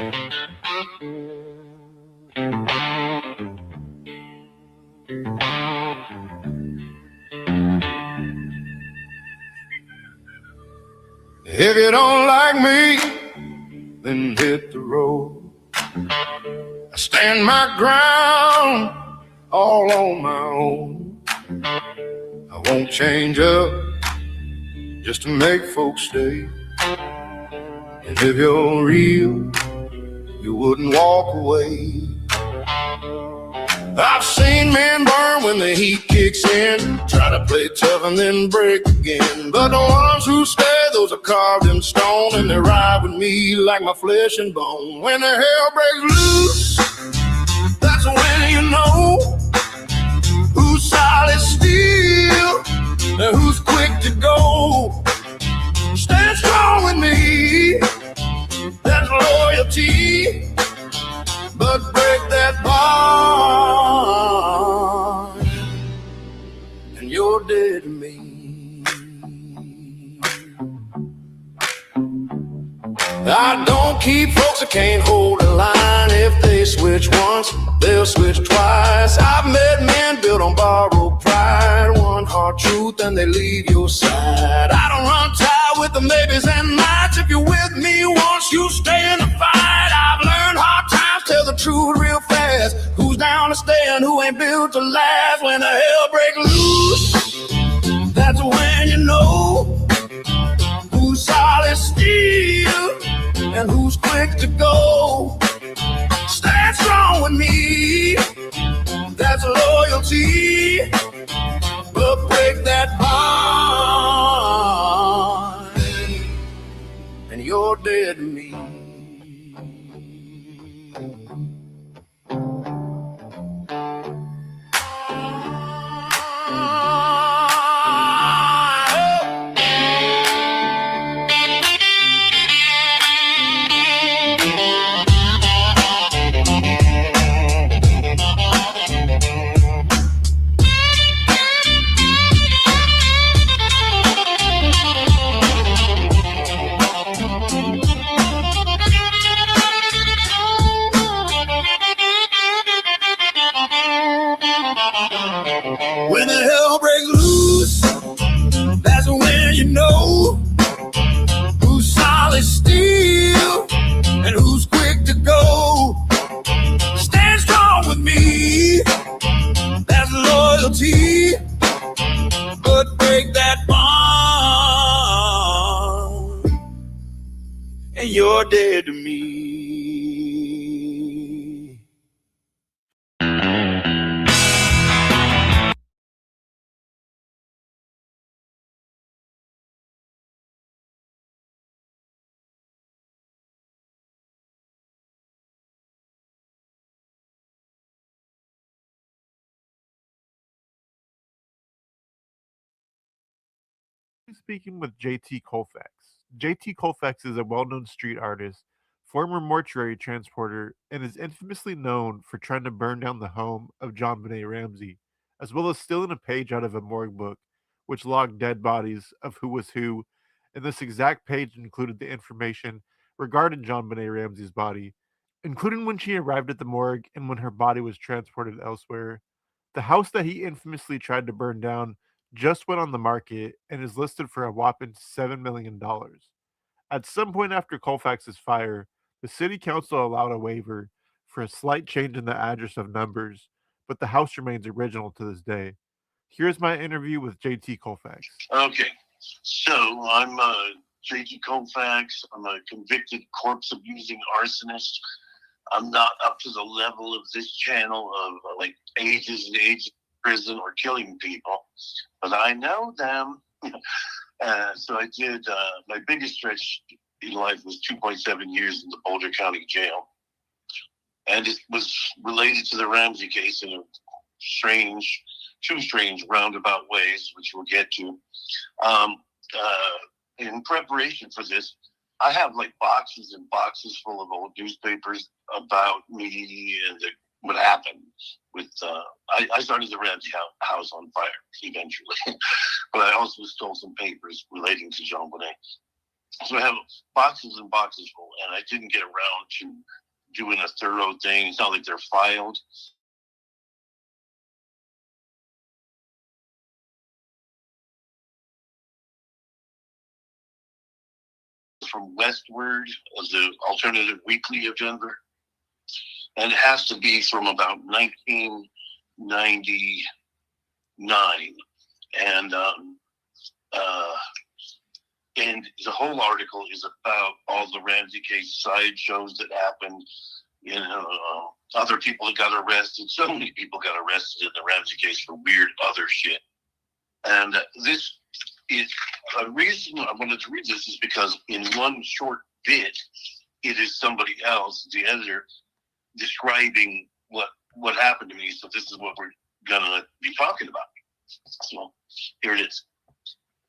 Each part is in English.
If you don't like me, then hit the road. I stand my ground all on my own. I won't change up just to make folks stay. And if you're real, you wouldn't walk away. I've seen men burn when the heat kicks in, try to play tough and then break again. But the ones who stay, those are carved in stone, and they ride with me like my flesh and bone. When the hell breaks loose, that's when you know who's solid steel and who's quick to go. Stand strong with me, that's loyalty. But break that bond, and you're dead to me. I don't keep folks that can't hold a line. If they switch once, they'll switch twice. I've met men built on borrowed pride, one hard truth and they leave your side. I don't run tight with the maybes and mights. If you're with me once, you stay in the fight. I've learned hard times, tell the truth real fast. Who's down to stay and who ain't built to last? When the hell break loose, that's when you know who's solid steel and who's quick to go. Stand strong with me, that's loyalty. But break that bond, and you're dead to me. When the hell breaks loose, that's when you know who's solid steel and who's quick to go. Stand strong with me, that's loyalty. But break that bond, and you're dead to me. Speaking with JT Kofax. JT Kofax is a well known street artist, former mortuary transporter, and is infamously known for trying to burn down the home of JonBenet Ramsay, as well as stealing a page out of a morgue book, which logged dead bodies of who was who. And this exact page included the information regarding JonBenet Ramsay's body, including when she arrived at the morgue and when her body was transported elsewhere. The house that he infamously tried to burn down just went on the market and is listed for a whopping $7 million. At some point after Colfax's fire, the city council allowed a waiver for a slight change in the address of numbers, but the house remains original to this day. Here's my interview with JT Kofax. Okay, so I'm JT Kofax. I'm a convicted corpse abusing arsonist. I'm not up to the level of this channel of like ages and ages in prison or killing people, but I know them. So I did, my biggest stretch in life was 2.7 years in the Boulder County Jail. And it was related to the Ramsay case in a two strange roundabout ways, which we'll get to. In preparation for this, I have like boxes and boxes full of old newspapers about me and what happened with, I started the Ramsay house on fire eventually, but I also stole some papers relating to JonBenet. So I have boxes and boxes full, and I didn't get around to doing a thorough thing. It's not like they're filed. From Westward as the alternative weekly of Denver. And it has to be from about 1999. And the whole article is about all the Ramsay case sideshows that happened. Other people that got arrested. So many people got arrested in the Ramsay case for weird other shit. And this is a reason I wanted to read this is because in one short bit, it is somebody else, the editor, describing what happened to me. So this is what we're gonna be talking about. So here it is.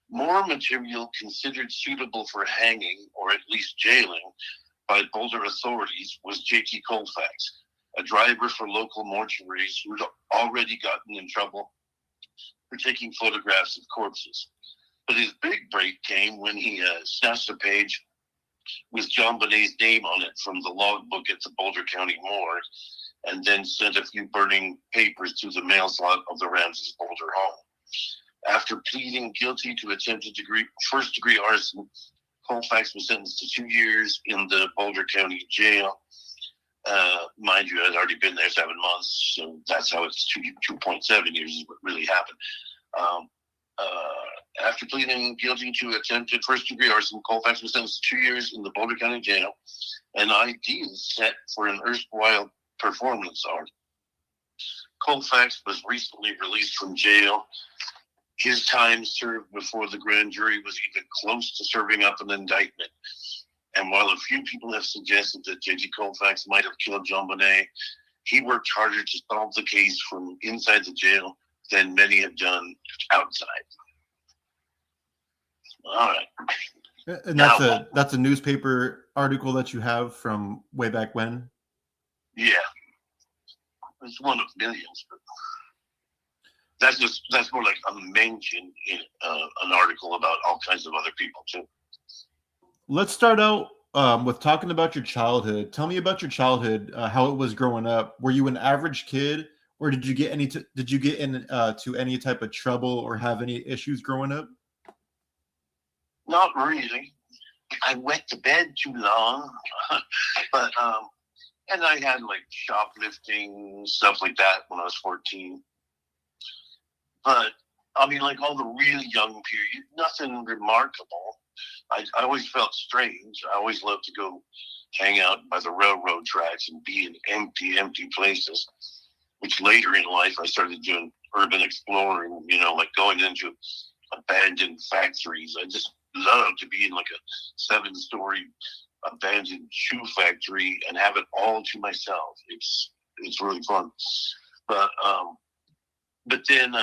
More material considered suitable for hanging or at least jailing by Boulder authorities was JT Kofax, a driver for local mortuaries who'd already gotten in trouble for taking photographs of corpses. But his big break came when he snatched a page with John Bonet's name on it from the logbook at the Boulder County morgue, and then sent a few burning papers to the mail slot of the Ramsay's Boulder home. After pleading guilty to attempted first-degree arson, Kofax was sentenced to 2 years in the Boulder County jail. Mind you, I'd already been there 7 months, so that's how it's 2.7 years is what really happened. After pleading guilty to attempted first-degree arson, Kofax was sentenced to 2 years in the Boulder County jail, an ideal set for an erstwhile performance art. Kofax was recently released from jail. His time served before the grand jury was even close to serving up an indictment. And while a few people have suggested that JT Kofax might have killed John Bonet, he worked harder to solve the case from inside the jail than many have done outside. All right. And that's a newspaper article that you have from way back when? Yeah. It's one of millions, but that's more like a mention in an article about all kinds of other people too. Let's start out with talking about your childhood. Tell me about your childhood, how it was growing up. Were you an average kid, or did you get into any type of trouble or have any issues growing up? Not really. I went to bed too long, but and I had like shoplifting, stuff like that when I was 14. But I mean, like all the really young period, nothing remarkable. I always felt strange. I always loved to go hang out by the railroad tracks and be in empty places, which later in life I started doing urban exploring, like going into abandoned factories. I just loved to be in like a 7-story abandoned shoe factory and have it all to myself. It's really fun. But then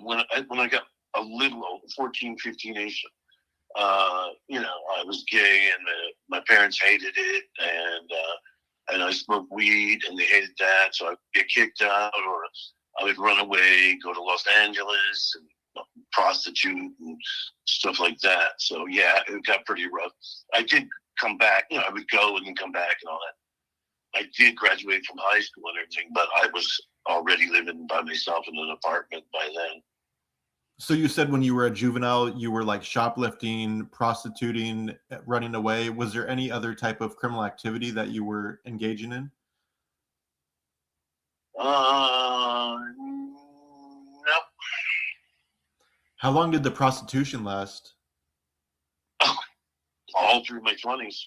when I got a little old, 14, 15-ish, I was gay and my parents hated it, and I smoked weed and they hated that, so I'd get kicked out, or I would run away, go to Los Angeles and prostitute and stuff like that. So yeah, it got pretty rough. I did come back, I would go and then come back and all that. I did graduate from high school and everything, but I was already living by myself in an apartment by then. So you said when you were a juvenile, you were like shoplifting, prostituting, running away. Was there any other type of criminal activity that you were engaging in? No. How long did the prostitution last? All through my 20s.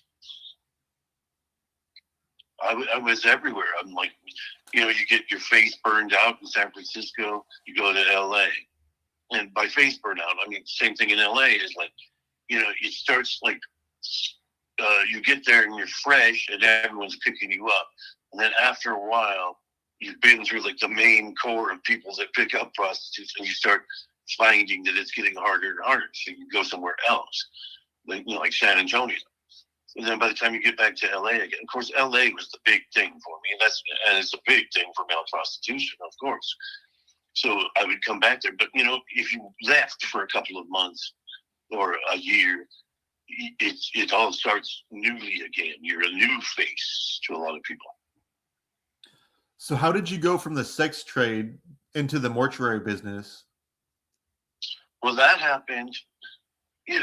I was everywhere. I'm like, you get your face burned out in San Francisco, you go to LA. And by face burnout, I mean, same thing in LA is like, it starts like, you get there and you're fresh and everyone's picking you up. And then after a while, you've been through like the main core of people that pick up prostitutes, and you start finding that it's getting harder and harder. So you go somewhere else, like San Antonio. And then by the time you get back to LA again, of course, LA was the big thing for me. And it's a big thing for male prostitution, of course. So I would come back there. But, if you left for a couple of months or a year, it all starts newly again. You're a new face to a lot of people. So how did you go from the sex trade into the mortuary business? Well, that happened, it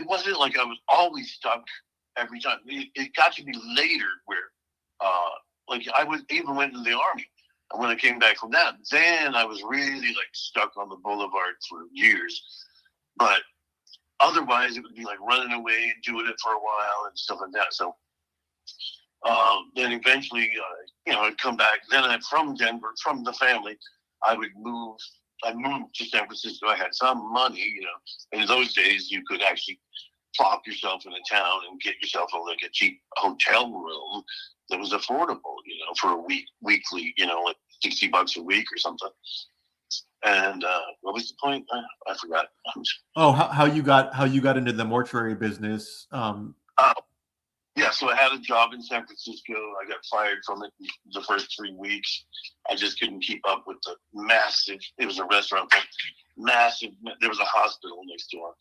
wasn't like I was always stuck every time. It got to be later where, like I even went into the Army. And when I came back from that, then I was really like stuck on the boulevard for years. But otherwise, it would be like running away and doing it for a while and stuff like that. So then eventually, I'd come back. Then from Denver, from the family, I moved to San Francisco. I had some money, In those days, you could actually plop yourself in a town and get yourself a cheap hotel room that was affordable, for a weekly, like $60 a week or something. And what was the point? I forgot. Oh, how you got into the mortuary business? Yeah, so I had a job in San Francisco. I got fired from it the first 3 weeks. I just couldn't keep up with the massive. It was a restaurant, but massive. There was a hospital next door,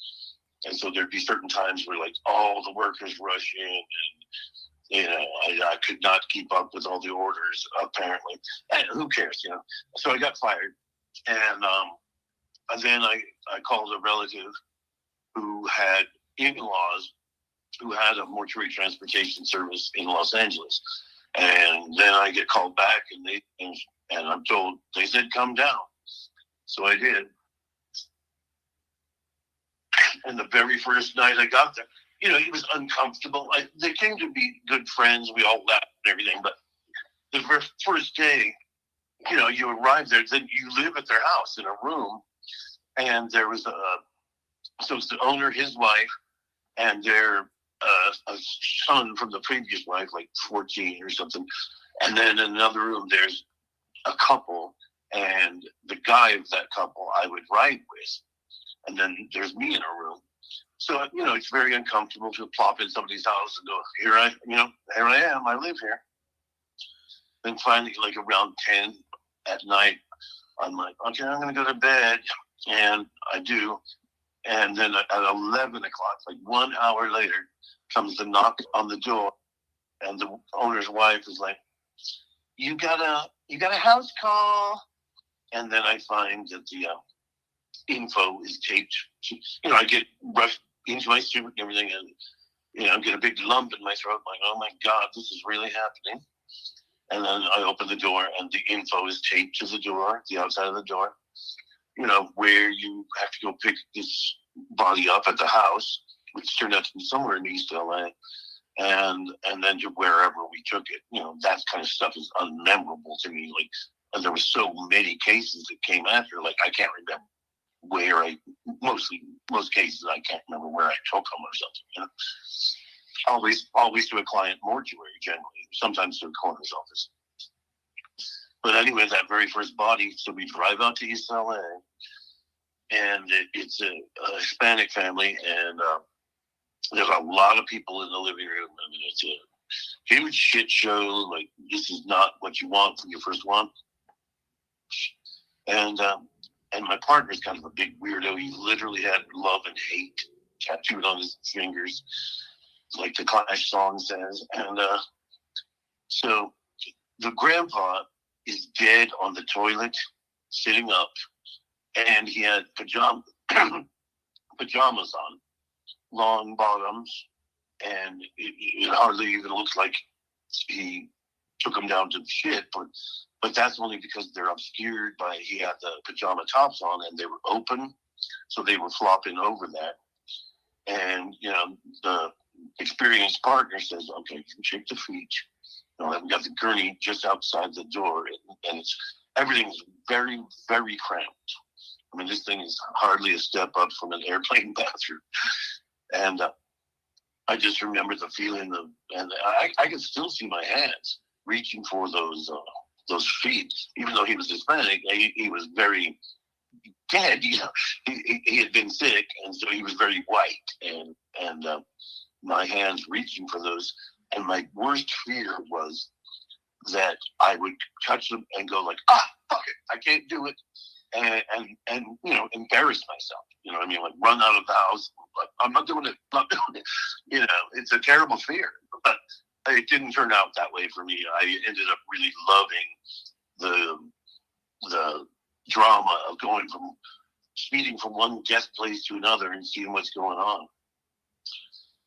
and so there'd be certain times where like all the workers rush in, and I could not keep up with all the orders apparently. And who cares, So I got fired, and then I called a relative who had in-laws who had a mortuary transportation service in Los Angeles. And then I get called back and I'm told, they said, come down. So I did. And the very first night I got there, it was uncomfortable. They came to be good friends. We all laughed and everything. But the first day, you arrive there, then you live at their house in a room. And there was so it's the owner, his wife, and their a son from the previous wife, like 14 or something. And then in another room, there's a couple, and the guy of that couple I would ride with. And then there's me in a room. So, it's very uncomfortable to plop in somebody's house and go, here I am, I live here. Then finally, like around 10 at night, I'm like, okay, I'm going to go to bed. And I do. And then at 11 o'clock, like 1 hour later, comes the knock on the door, and the owner's wife is like, "You got a house call." And then I find that the info is taped. I get rushed into my suit and everything, and I get a big lump in my throat. Like, oh my God, this is really happening. And then I open the door, and the info is taped to the door, the outside of the door. Where you have to go pick this body up at the house, which turned out to be somewhere in East LA, and then to wherever we took it. That kind of stuff is unmemorable to me. Like, and there were so many cases that came after. Like, I can't remember where most cases I can't remember where I took them or something. Always to a client mortuary generally, sometimes to a coroner's office. But anyway, that very first body, so we drive out to East LA, and it's a Hispanic family, and there's a lot of people in the living room. I mean, it's a huge shit show. Like, this is not what you want from your first one. And my partner's kind of a big weirdo. He literally had love and hate tattooed on his fingers, like the Clash song says. And so the grandpa is dead on the toilet, sitting up, and he had pajamas on, long bottoms, and it hardly even looks like he took them down to shit, but that's only because they're obscured by, he had the pajama tops on and they were open, so they were flopping over that. And, the experienced partner says, okay, you can shake the feet. We've got the gurney just outside the door, and everything's very, very cramped. I mean, this thing is hardly a step up from an airplane bathroom. And I just remember the feeling of, and I can still see my hands reaching for those feet, even though he was Hispanic. He was very dead, He had been sick, and so he was very white, and my hands reaching for those. And my worst fear was that I would touch them and go like, fuck it, I can't do it. And embarrass myself. Like run out of the house, I'm not doing it. Not doing it. You know, it's a terrible fear. But it didn't turn out that way for me. I ended up really loving the drama of going from speeding from one guest place to another and seeing what's going on.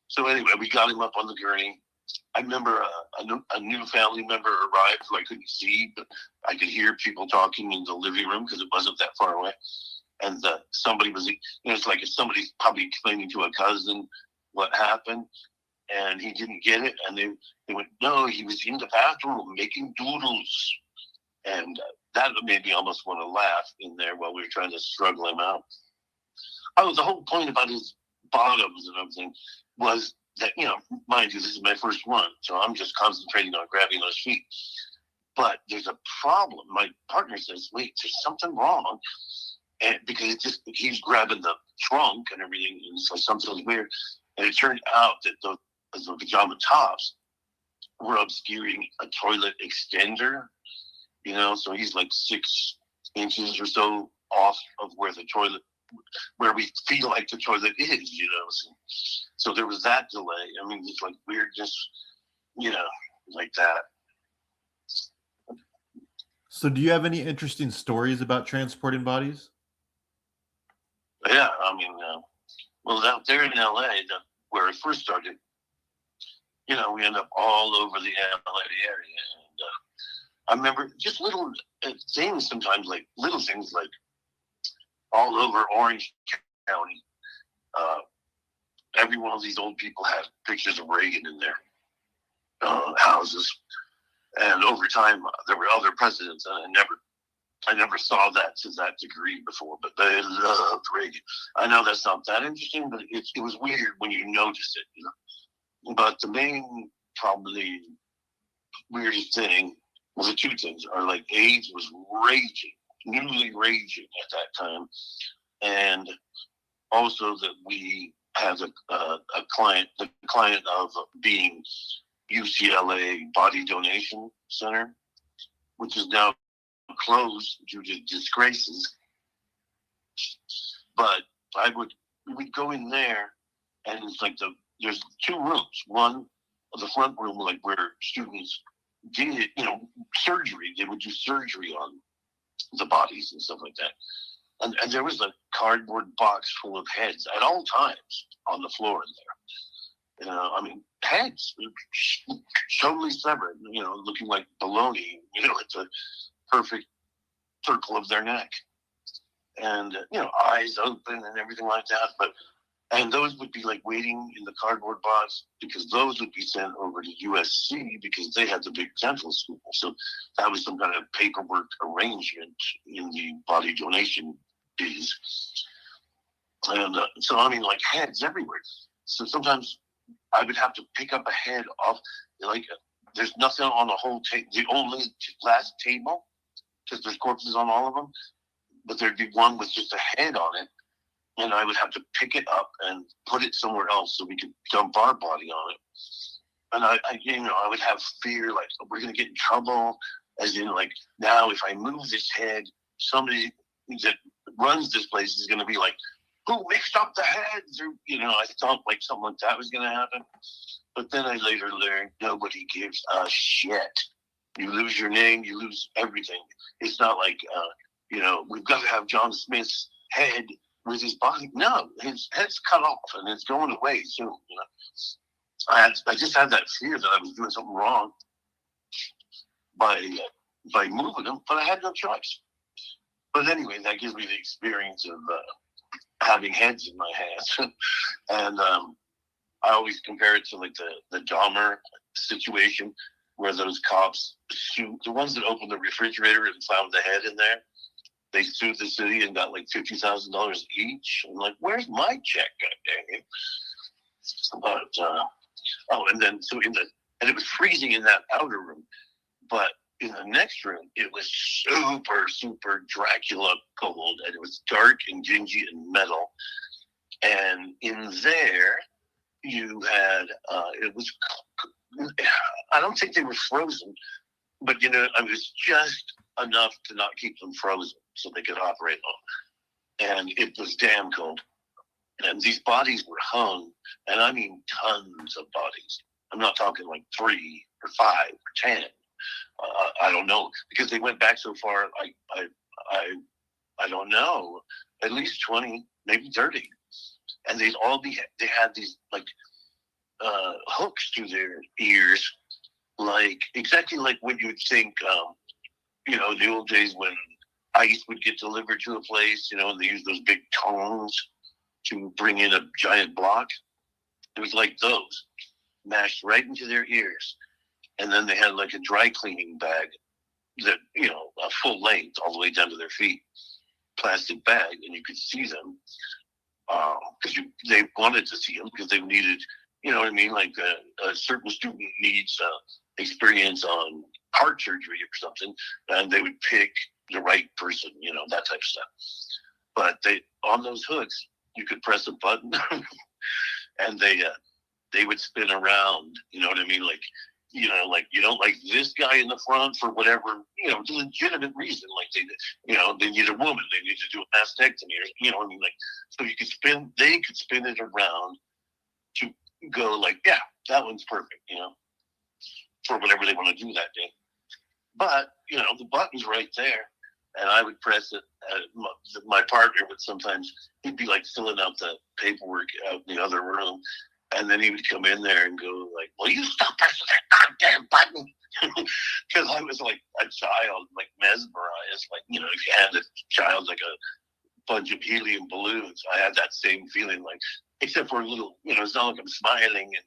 So anyway, we got him up on the gurney. I remember a new family member arrived who I couldn't see, but I could hear people talking in the living room because it wasn't that far away. And somebody was, it's like if somebody's probably explaining to a cousin what happened, and he didn't get it. And they went, no, he was in the bathroom making doodles. And that made me almost want to laugh in there while we were trying to struggle him out. Oh, the whole point about his bottoms and everything was that, mind you, this is my first one, so I'm just concentrating on grabbing those feet. But there's a problem. My partner says, wait, there's something wrong. And because he's grabbing the trunk and everything, and so something's weird. And it turned out that the pajama tops were obscuring a toilet extender, so he's like 6 inches or so off of where where we feel like the toilet is, So there was that delay. I mean, it's like weirdness, like that. So do you have any interesting stories about transporting bodies? Yeah, I mean, well, out there in LA, where it first started, we end up all over the LA area. And I remember just little things sometimes, like little things like all over Orange County. Every one of these old people had pictures of Reagan in their houses. And over time, there were other presidents, and I never saw that to that degree before, but they loved Reagan. I know that's not that interesting, but it was weird when you noticed it, But the main, probably weirdest thing, well, the two things are like AIDS was newly raging at that time, and also that we had a client, the client of being UCLA Body Donation Center, which is now closed due to disgraces. But we'd go in there, and it's like there's two rooms. One, the front room, like where students did, surgery. They would do surgery on the bodies and stuff like that. And there was a cardboard box full of heads at all times on the floor in there. I mean, heads, totally severed, looking like baloney, at the perfect circle of their neck. And, eyes open and everything like that. And those would be like waiting in the cardboard box because those would be sent over to USC because they had the big dental school. So that was some kind of paperwork arrangement in the body donation biz. And so, I mean, like heads everywhere. So sometimes I would have to pick up a head off, like there's nothing on the whole table, the only last table, because there's corpses on all of them, but there'd be one with just a head on it. And I would have to pick it up and put it somewhere else so we could dump our body on it. And I would have fear, like, we're going to get in trouble. As in, like, now if I move this head, somebody that runs this place is going to be like, who mixed up the heads? Or, I thought like something like that was going to happen. But then I later learned nobody gives a shit. You lose your name, you lose everything. It's not like, we've got to have John Smith's head with his body. No, his head's cut off and it's going away soon. I just had that fear that I was doing something wrong by moving him, but I had no choice. But anyway, that gives me the experience of having heads in my hands. And I always compare it to like the Dahmer situation where those cops shoot the ones that opened the refrigerator and found the head in there. They sued the city and got like $50,000 each. I'm like, where's my check? God dang it. But, and it was freezing in that outer room. But in the next room, it was super, super Dracula cold. And it was dark and dingy and metal. And in there, you had, I don't think they were frozen, but, it was just enough to not keep them frozen so they could operate on. And it was damn cold. And these bodies were hung, and I mean tons of bodies. I'm not talking like 3 or 5 or 10. I don't know, because they went back so far. I don't know, at least 20, maybe 30, and they had these like hooks through their ears, like exactly like what you would think. The old days when ice would get delivered to a place, and they used those big tongs to bring in a giant block. It was like those, mashed right into their ears. And then they had like a dry cleaning bag that, a full length all the way down to their feet, plastic bag, and you could see them because they wanted to see them because they needed, you know what I mean? Like a certain student needs experience on heart surgery or something, and they would pick the right person, that type of stuff. But on those hooks, you could press a button and they would spin around, you know what I mean? Like you don't like this guy in the front for whatever, legitimate reason. Like they need a woman, they need to do a mastectomy, or, you know what I mean? Like, so they could spin it around to go like, yeah, that one's perfect, for whatever they want to do that day. But, the button's right there. And I would press it. My partner would sometimes, he'd be like filling out the paperwork out in the other room. And then he would come in there and go like, "Will you stop pressing that goddamn button?" Because I was like a child, like mesmerized. Like, if you had a child like a bunch of helium balloons, I had that same feeling. Like, except for a little, it's not like I'm smiling, and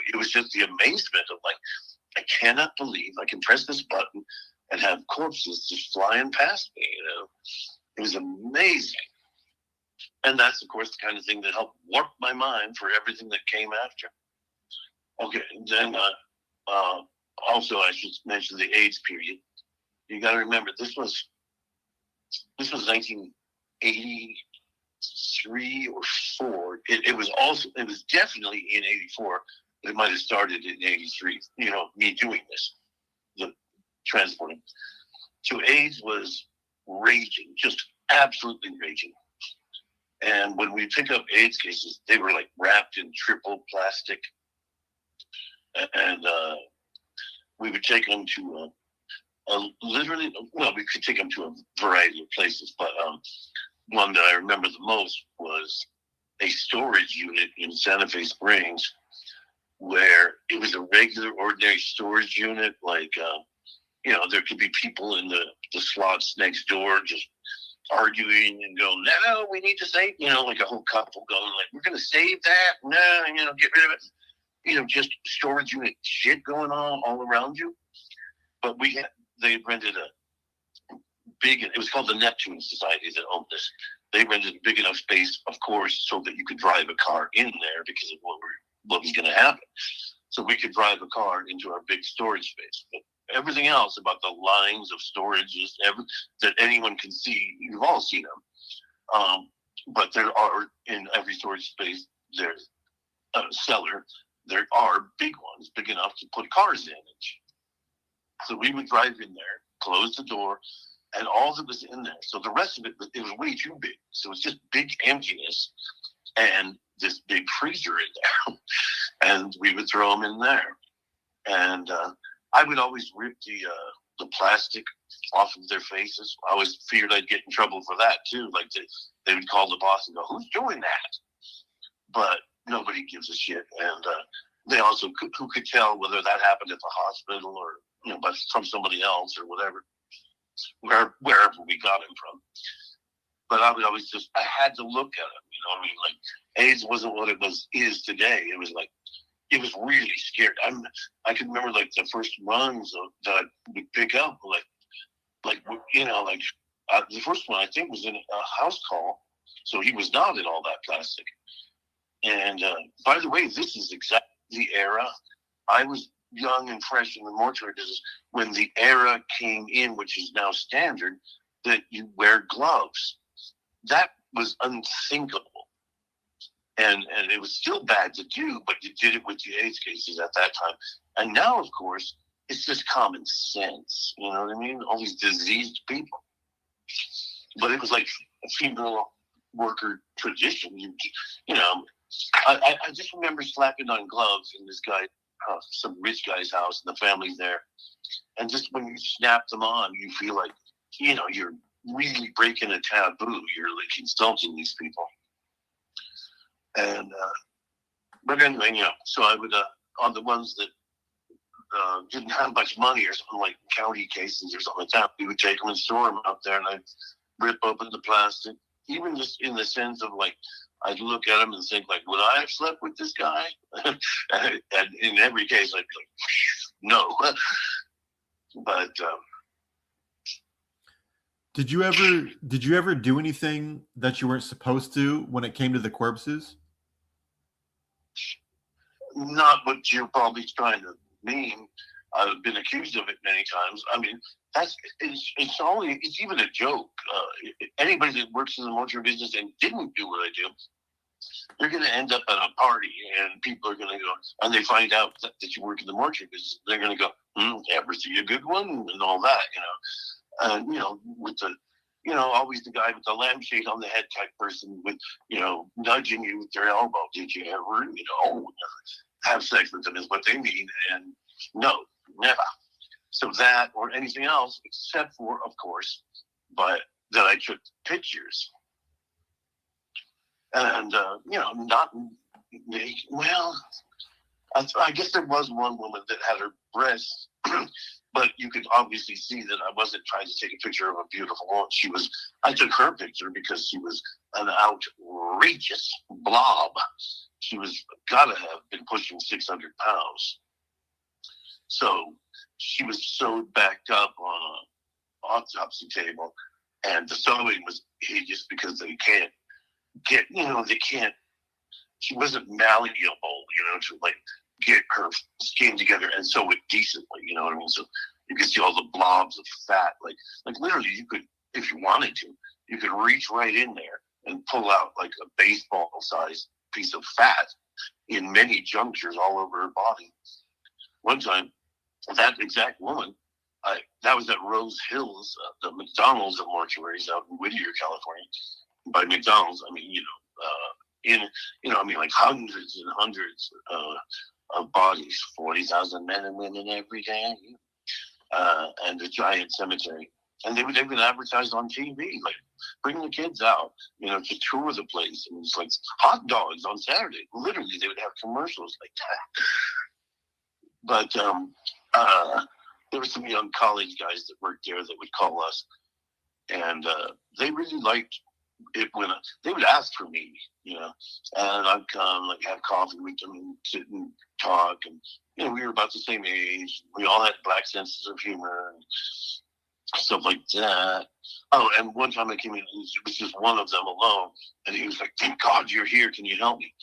it was just the amazement of like, I cannot believe I can press this button and have corpses just flying past me. It was amazing. And that's, of course, the kind of thing that helped warp my mind for everything that came after. Okay, then also I should mention the AIDS period. You got to remember, this was 1983 or 4. It was definitely in 84, but it might have started in 83. Me doing this, the transporting. So AIDS was raging, just absolutely raging. And when we pick up AIDS cases, they were like wrapped in triple plastic. And we would take them to we could take them to a variety of places. But one that I remember the most was a storage unit in Santa Fe Springs, where it was a regular, ordinary storage unit. Like, there could be people in the slots next door just arguing and going, "No, we need to save," like a whole couple going like, "We're going to save that. No, get rid of it." Just storage unit shit going on all around you. But they rented a big, it was called the Neptune Society that owned this. They rented a big enough space, of course, so that you could drive a car in there because of what was going to happen. So we could drive a car into our big storage space. But everything else about the lines of storages that anyone can see, you've all seen them. But there are, in every storage space, there's a cellar. There are big ones, big enough to put cars in. So we would drive in there, close the door, and all that was in there. So the rest of it was way too big. So it's just big emptiness and this big freezer in there. And we would throw them in there. And I would always rip the plastic off of their faces. I always feared I'd get in trouble for that too. Like they would call the boss and go, "Who's doing that?" But nobody gives a shit. And they also who could tell whether that happened at the hospital or but from somebody else or whatever, wherever we got him from. But I would always I had to look at him. Like AIDS wasn't what it is today. It was like, it was really scary. I can remember like the first runs that I would pick up, the first one I think was in a house call, so he was not in all that plastic. And by the way, this is exactly the era I was young and fresh in the mortuary business when the era came in, which is now standard, that you wear gloves. That was unthinkable. And it was still bad to do, but you did it with the AIDS cases at that time. And now, of course, it's just common sense. You know what I mean? All these diseased people. But it was like a female worker tradition. You know, I just remember slapping on gloves in this guy, some rich guy's house, and the family's there. And just when you snap them on, you feel like, you know, you're really breaking a taboo. You're like insulting these people. And, but anyway, you know, so I would, on the ones that didn't have much money or something, like county cases or something like that, we would take them and store them out there, and I'd rip open the plastic, even just in the sense of like, I'd look at him and think like, would I have slept with this guy? And in every case, I'd be like, no. But did you ever do anything that you weren't supposed to when it came to the corpses? not what you're probably trying to mean. I've been accused of it many times. I mean, it's even a joke. Anybody that works in the mortuary business and didn't do what I do, they're going to end up at a party, and people are going to go, and they find out that you work in the mortuary business. They're going to go, ever see a good one, and all that, you know. And, you know, with the, you know, always the guy with the lampshade on the head type person with, you know, nudging you with their elbow. Did you ever, you know, have sex with them is what they mean. And no, never. So that or anything else, except for, of course, but that I took pictures. And, you know, not, well, I guess there was one woman that had her breasts, but you could obviously see that I wasn't trying to take a picture of a beautiful woman. I took her picture because she was an outrageous blob. She was gotta have been pushing 600 pounds. So she was sewed back up on an autopsy table, and the sewing was hideous because they can't get, you know, she wasn't malleable, you know, to like get her skin together and sew it decently, you know what I mean? So you could see all the blobs of fat, like literally you could, if you wanted to, you could reach right in there and pull out like a baseball sized piece of fat in many junctures all over her body. One time, that exact woman, that was at Rose Hills, the McDonald's of mortuaries out in Whittier, California. By McDonald's, I mean, like hundreds and hundreds of bodies, 40,000 men and women every day, and a giant cemetery. And they would advertise on TV, like, bring the kids out, you know, to tour the place. And it's like hot dogs on Saturday. Literally, they would have commercials like that. But there were some young college guys that worked there that would call us, and they really liked it when they would ask for me, you know, and I'd come, like, have coffee with them and sit and talk, and, you know, we were about the same age. We all had black senses of humor and stuff like that. Oh, and one time I came in, it was just one of them alone, and he was like, "Thank God you're here. Can you help me?"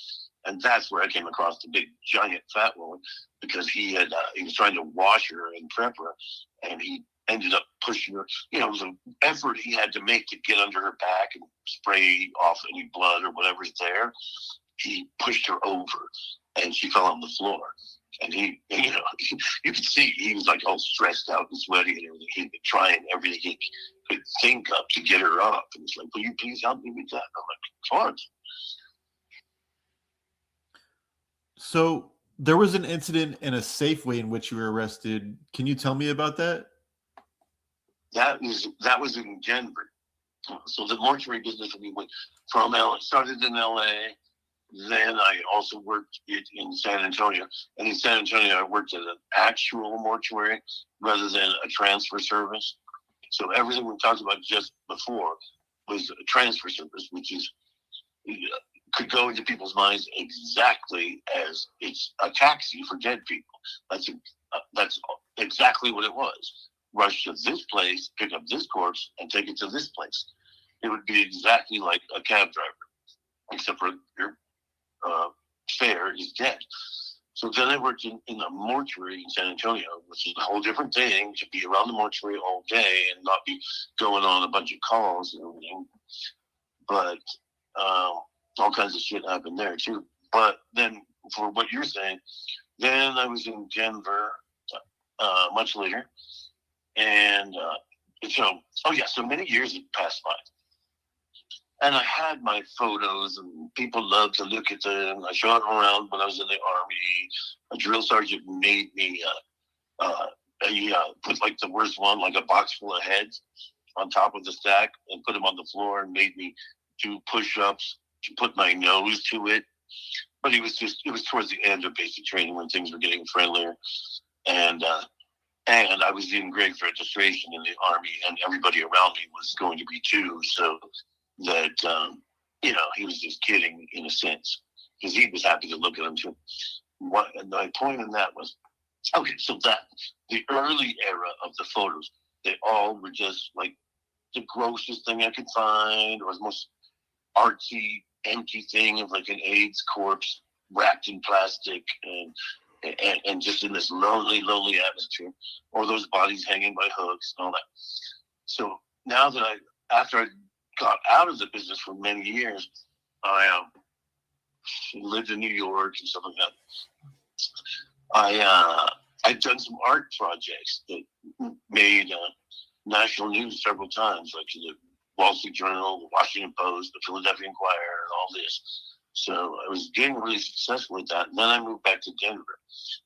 And that's where I came across the big, giant, fat woman, because he was trying to wash her and prep her, and he ended up pushing her. You know, it was an effort he had to make to get under her back and spray off any blood or whatever's there. He pushed her over, and she fell on the floor. And he, you know, you could see he was like all stressed out and sweaty and everything. He'd been trying everything he could think of to get her up. And it's like, "Will you please help me with that?" I'm like, "Fine." So there was an incident in a Safeway in which you were arrested. Can you tell me about that? That was in Denver. So the mortuary business we went from LA, started in LA. Then I also worked in San Antonio. And in San Antonio, I worked at an actual mortuary rather than a transfer service. So everything we talked about just before was a transfer service, which is could go into people's minds exactly as it's a taxi for dead people. That's exactly what it was. Rush to this place, pick up this corpse, and take it to this place. It would be exactly like a cab driver, except for your fare is dead. So then I worked in a mortuary in San Antonio, which is a whole different thing, to be around the mortuary all day and not be going on a bunch of calls and everything. But all kinds of shit happened there too. But then, for what you're saying, then I was in Denver much later. And so many years had passed by. And I had my photos, and people loved to look at them. I shot around when I was in the Army. A drill sergeant made me put like the worst one, like a box full of heads, on top of the stack and put them on the floor, and made me do push-ups to put my nose to it. But it was towards the end of basic training when things were getting friendlier. And I was in grade registration in the Army, and everybody around me was going to be too. So that, he was just kidding in a sense, because he was happy to look at them too. And my point in that was, okay, so that the early era of the photos, they all were just like the grossest thing I could find, or the most artsy, empty thing of like an AIDS corpse wrapped in plastic and just in this lonely atmosphere, or those bodies hanging by hooks and all that. So now that after I got out of the business for many years, I lived in New York and stuff like that. I've done some art projects that made national news several times, like the Wall Street Journal, the Washington Post, the Philadelphia Inquirer, and all this. So I was getting really successful at that. And then I moved back to Denver.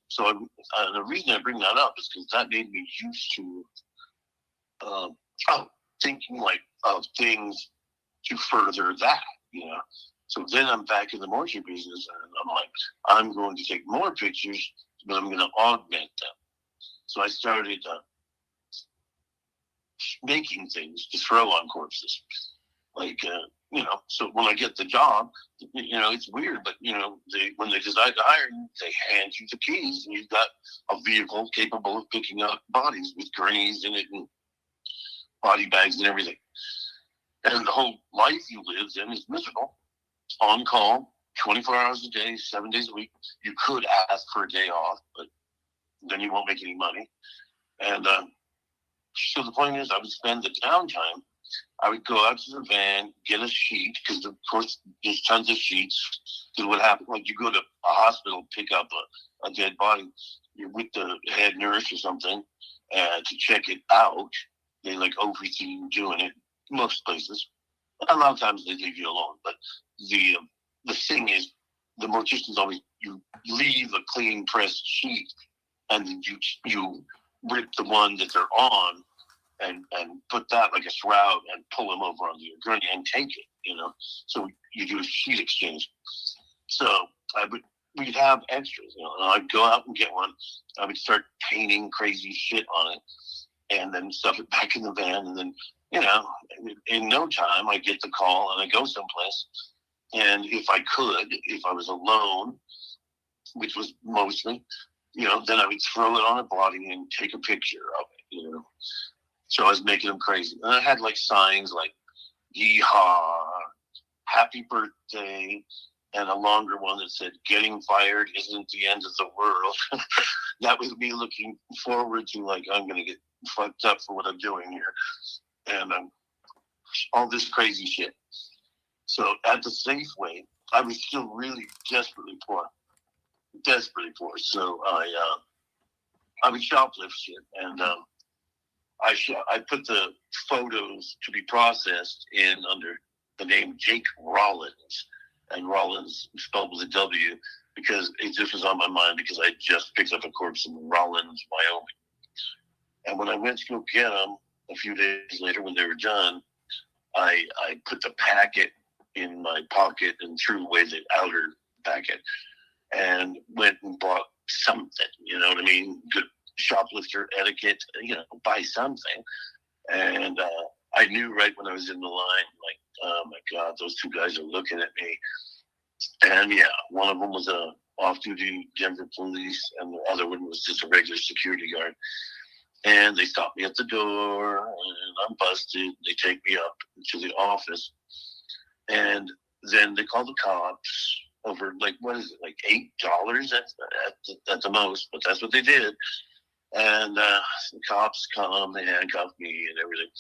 So the reason I bring that up is because that made me used to thinking like of things to further that, So then I'm back in the mortuary business, and I'm like, I'm going to take more pictures, but I'm going to augment them. So I started making things to throw on corpses. Like, so when I get the job, it's weird, but, when they decide to hire you, they hand you the keys, and you've got a vehicle capable of picking up bodies with gurneys in it and body bags and everything. And the whole life you live in is miserable. On call, 24 hours a day, 7 days a week. You could ask for a day off, but then you won't make any money. And so the point is, I would spend the downtime. I would go out to the van, get a sheet, because of course there's tons of sheets. Because what happens, like you go to a hospital, pick up a dead body, you're with the head nurse or something to check it out. They like oversee you doing it. Most places. A lot of times they leave you alone. But the thing is, the morticians always, you leave a clean pressed sheet, and then you rip the one that they're on and put that like a shroud and pull them over onto your gurney and take it, So you do a sheet exchange. So we'd have extras, and I'd go out and get one. I would start painting crazy shit on it, and then stuff it back in the van, and then, in no time, I get the call and I go someplace. And if I was alone, which was mostly, then I would throw it on a body and take a picture of it, So I was making them crazy. And I had like signs like, yeehaw, happy birthday, and a longer one that said, getting fired isn't the end of the world. That was me looking forward to, like, I'm going to get fucked up for what I'm doing here. And all this crazy shit. So at the Safeway, I was still really desperately poor. So I would shoplift shit, and I put the photos to be processed in under the name Jake Rollins, and Rollins spelled with a W, because it just was on my mind because I just picked up a corpse in Rollins, Wyoming. And when I went to go get them, a few days later when they were done, I put the packet in my pocket and threw away the outer packet and went and bought something, you know what I mean? Good shoplifter etiquette, buy something. And I knew right when I was in the line, like, oh my God, those two guys are looking at me. And yeah, one of them was a off-duty Denver police, and the other one was just a regular security guard. And they stopped me at the door, and I'm busted. They take me up to the office, and then they call the cops over, like, what is it, like $8 at the most, but that's what they did. And the cops come, they handcuff me and everything.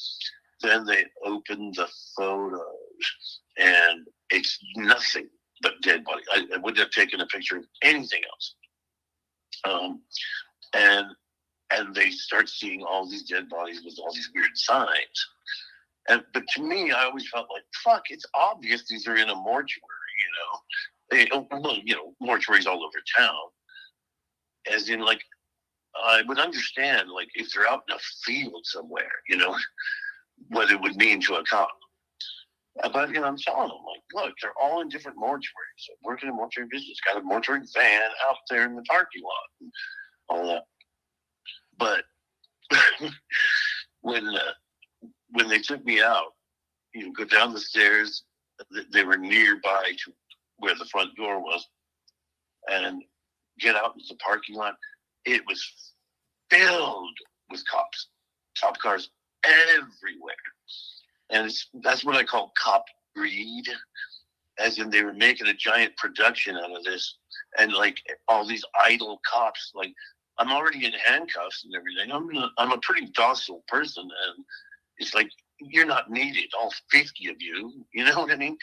Then they open the photos, and it's nothing but dead body. I wouldn't have taken a picture of anything else. And they start seeing all these dead bodies with all these weird signs. But to me, I always felt like, fuck, it's obvious these are in a mortuary, mortuaries all over town. As in, like, I would understand, like, if they're out in a field somewhere, what it would mean to a cop. But, I'm telling them, like, look, they're all in different mortuaries. I work in a mortuary business, got a mortuary van out there in the parking lot and all that. But when they took me out, go down the stairs, they were nearby to where the front door was, and get out into the parking lot. It was filled with cops, cop cars everywhere. And that's what I call cop greed, as in they were making a giant production out of this. And like all these idle cops, like I'm already in handcuffs and everything. I'm a pretty docile person, and it's like, you're not needed, all 50 of you, you know what I mean?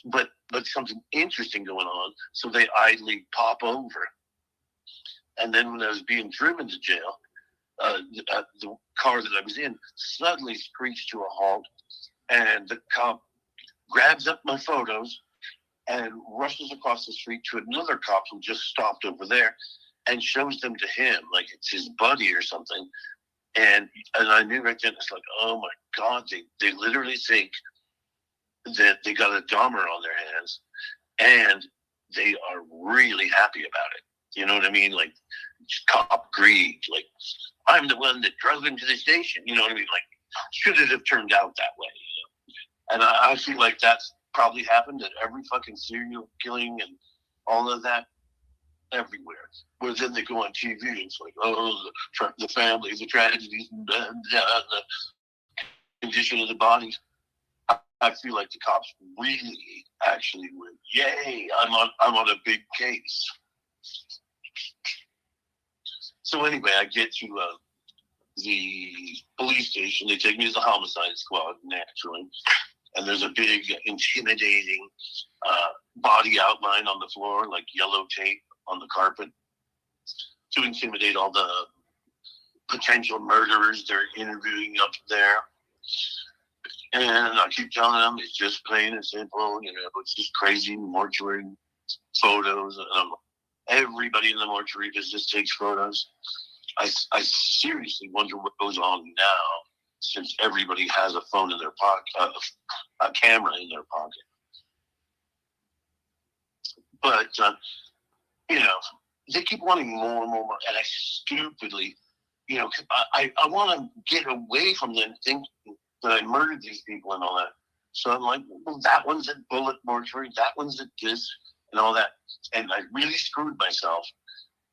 But something interesting going on, so they idly pop over. And then when I was being driven to jail, the car that I was in suddenly screeched to a halt, and the cop grabs up my photos and rushes across the street to another cop who just stopped over there and shows them to him like it's his buddy or something. And I knew right then, it's like, oh my God, they literally think that they got a Dahmer on their hands, and they are really happy about it. You know what I mean? Like, cop greed. Like, I'm the one that drove him to the station. You know what I mean? Like, should it have turned out that way? And I feel like that's probably happened at every fucking serial killing and all of that. Everywhere. Where then they go on TV and it's like, oh, the family, the tragedies, and the condition of the bodies. I feel like the cops really actually went, yay, I'm on a big case. So anyway, I get to the police station. They take me to the homicide squad, naturally. And there's a big, intimidating body outline on the floor, like yellow tape on the carpet, to intimidate all the potential murderers they're interviewing up there. And I keep telling them it's just plain and simple, it's just crazy mortuary photos. Everybody in the mortuary business takes photos. I seriously wonder what goes on now, since everybody has a phone in their pocket, a camera in their pocket. But they keep wanting more and more, and I stupidly, I want to get away from them thinking that I murdered these people and all that. So I'm like, well, that one's at Bullet Mortuary, that one's at this, and all that. And I really screwed myself,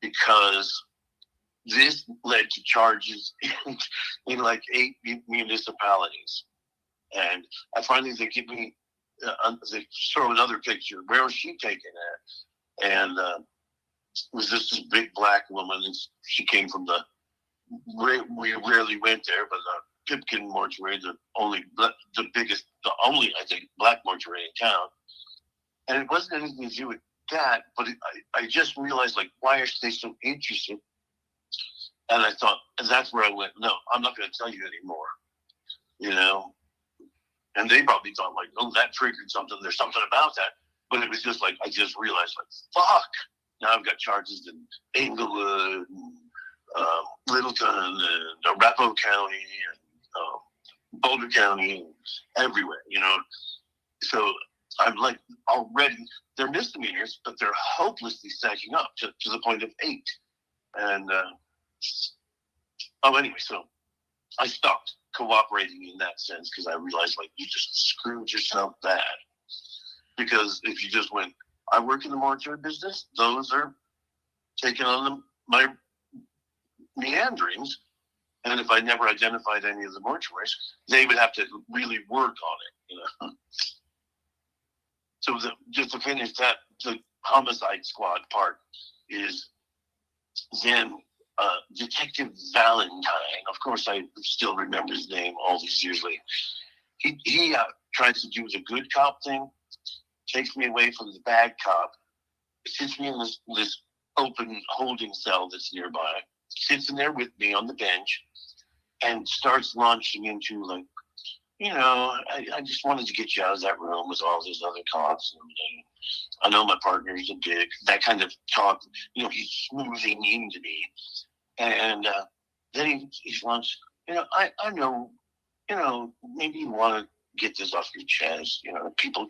because this led to charges in like 8 municipalities. And I finally, they give me, they throw another picture. Where was she taken at? And it was just this big black woman. And she came from we rarely went there, but Pipkin Mortuary, the only, I think, black mortuary in town. And it wasn't anything to do with that, but I just realized, like, why are they so interested? And I thought, and that's where I went, no, I'm not going to tell you anymore, And they probably thought, like, oh, that triggered something. There's something about that. But it was just like, I just realized, like, fuck. Now I've got charges in Englewood, and, Littleton, and Arapahoe County, and Boulder County, and everywhere, So I'm like, already, they're misdemeanors, but they're hopelessly stacking up to the point of 8. And, anyway, so I stopped cooperating in that sense, because I realized, like, you just screwed yourself bad. Because if you just went, I work in the mortuary business, those are taking on my meanderings. And if I never identified any of the mortuaries, they would have to really work on it, So just to finish that, the homicide squad part is then Detective Valentine. Of course, I still remember his name all these years later. He tries to do the good cop thing, takes me away from the bad cop, sits me in this open holding cell that's nearby, sits in there with me on the bench, and starts launching into, like, I just wanted to get you out of that room with all those other cops and everything. I know my partner's a dick. That kind of talk, he's smoothing into me. And then he wants, I know, maybe you want to get this off your chest. People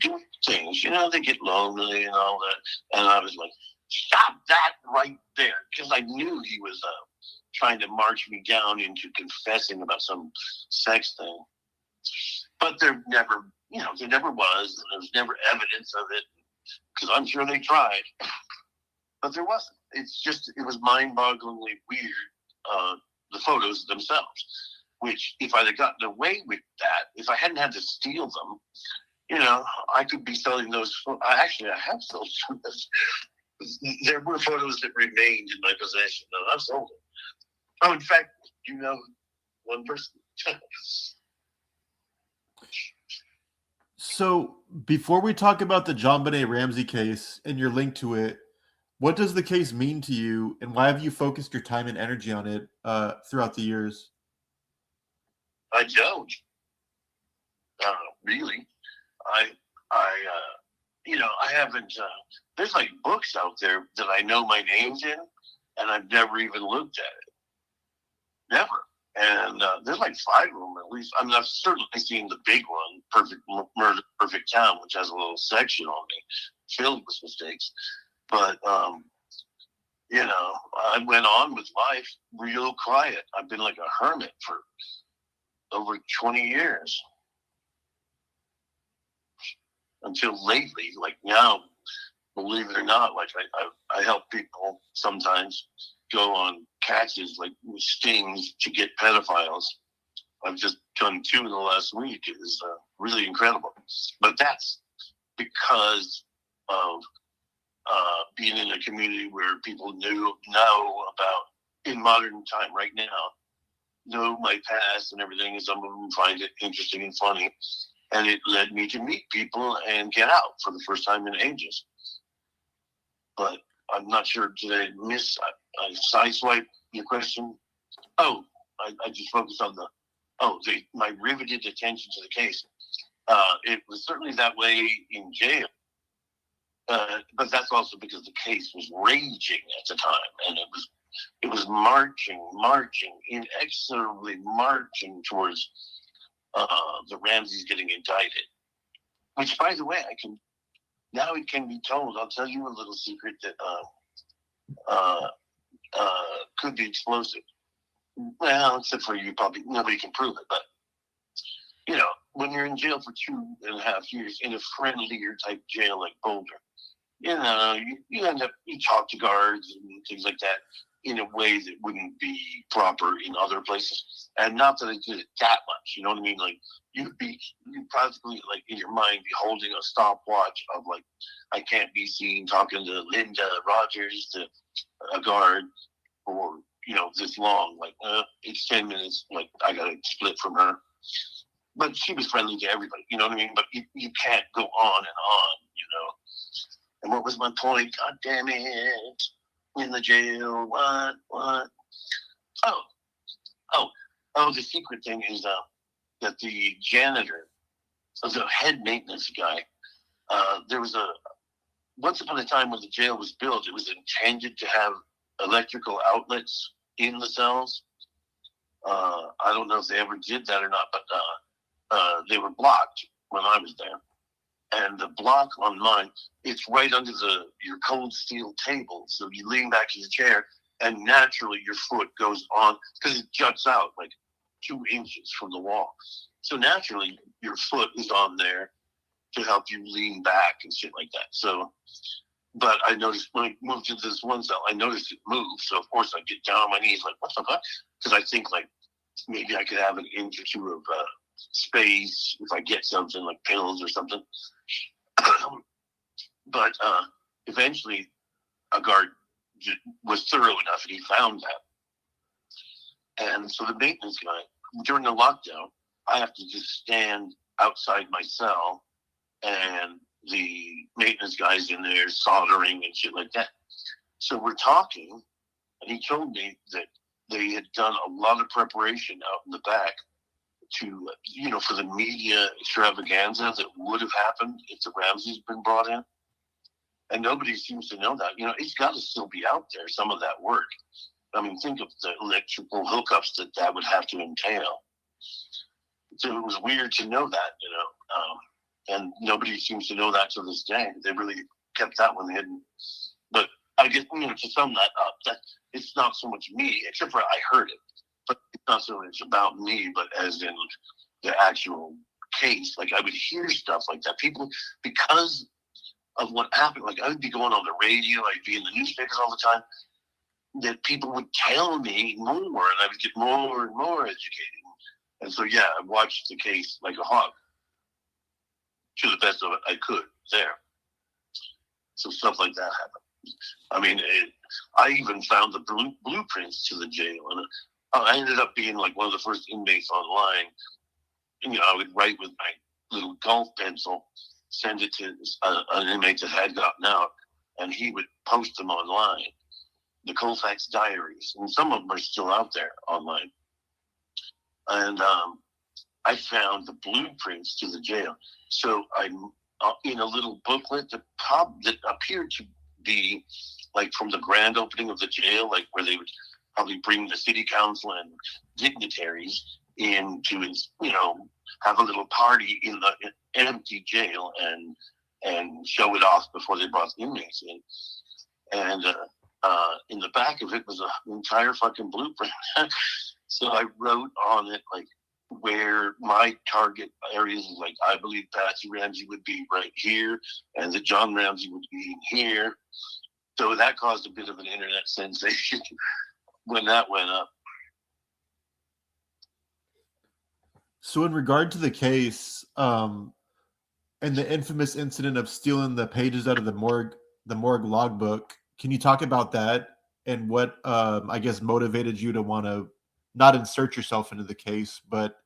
do things, they get lonely and all that. And I was like, stop that right there. Because I knew he was trying to march me down into confessing about some sex thing. But there never was. There was never evidence of it. Because I'm sure they tried. But there wasn't. It was mind-bogglingly weird, the photos themselves. Which, if I'd have gotten away with that, if I hadn't had to steal them, I could be selling those. Actually, I have sold some. There were photos that remained in my possession, and I've sold them. Oh, in fact, one person. So, before we talk about the JonBenet Ramsay case and your link to it, what does the case mean to you, and why have you focused your time and energy on it throughout the years? I don't. Really. I haven't. There's like books out there that I know my name's in, and I've never even looked at it. Never. And there's like 5 of them at least. I mean, I've certainly seen the big one, Perfect Murder, Perfect Town, which has a little section on me filled with mistakes. But I went on with life real quiet. I've been like a hermit for over 20 years. Until lately, like now, believe it or not, like I help people sometimes go on catches, like stings, to get pedophiles. I've just done 2 in the last week. It is really incredible. But that's because of being in a community where people know about, in modern time right now, know my past and everything, and some of them find it interesting and funny. And it led me to meet people and get out for the first time in ages. But I'm not sure, did I sideswipe your question? Oh, I just focused on my riveted attention to the case. It was certainly that way in jail. But that's also because the case was raging at the time. And it was marching, inexorably marching towards the Ramsays getting indicted. Which, by the way, now it can be told. I'll tell you a little secret that could be explosive. Well, except for you, probably nobody can prove it. But when you're in jail for 2.5 years in a friendlier type jail like Boulder, you end up, you talk to guards and things like that in a way that wouldn't be proper in other places. And not that I did it that much, you know what I mean? Like, you'd practically, like, in your mind, be holding a stopwatch of, like, I can't be seen talking to Linda Rogers, to a guard, for, this long. Like, it's 10 minutes, like, I gotta split from her. But she was friendly to everybody, you know what I mean? But you can't go on and on, And what was my point? God damn it. In the jail, what? Oh, the secret thing is that the janitor, the head maintenance guy, there was once upon a time when the jail was built, it was intended to have electrical outlets in the cells. I don't know if they ever did that or not, but they were blocked when I was there. And the block on mine, it's right under your cold steel table. So you lean back in your chair, and naturally your foot goes on, because it juts out like 2 inches from the wall. So naturally your foot is on there to help you lean back and shit like that. So, but I noticed when I moved into this one cell, I noticed it moved. So of course I get down on my knees, like, what the fuck? Because I think like maybe I could have an inch or 2 of space if I get something like pills or something. But eventually a guard was thorough enough and he found that. And so the maintenance guy, during the lockdown, I have to just stand outside my cell, and the maintenance guy's in there soldering and shit like that. So we're talking, and he told me that they had done a lot of preparation out in the back for the media extravaganza that would have happened if the Ramsay's been brought in. And nobody seems to know that. It's got to still be out there, some of that work. I mean, think of the electrical hookups that would have to entail. So it was weird to know that, and nobody seems to know that to this day. They really kept that one hidden. But I guess, to sum that up, that it's not so much me, except for I heard it, but it's not so much about me, but as in the actual case. Like, I would hear stuff like that. People, because of what happened, like, I would be going on the radio, I'd be in the newspapers all the time, that people would tell me more, and I would get more and more educated. And so, yeah, I watched the case like a hawk, to the best of it I could there. So stuff like that happened. I mean, I even found the blueprints to the jail, and I ended up being like one of the first inmates online. And, I would write with my little golf pencil, send it to an inmate that had gotten out, and he would post them online. The Kofax diaries, and some of them are still out there online. And I found the blueprints to the jail. So I'm in a little booklet that appeared to be like from the grand opening of the jail, like where they would probably bring the city council and dignitaries in to, have a little party in the empty jail and show it off before they brought the inmates in. And in the back of it was an entire fucking blueprint. So I wrote on it, like, where my target areas is, like, I believe Patsy Ramsay would be right here, and that John Ramsay would be in here. So that caused a bit of an internet sensation when that went up. So in regard to the case, and the infamous incident of stealing the pages out of the morgue logbook, can you talk about that and what, I guess, motivated you to want to not insert yourself into the case, but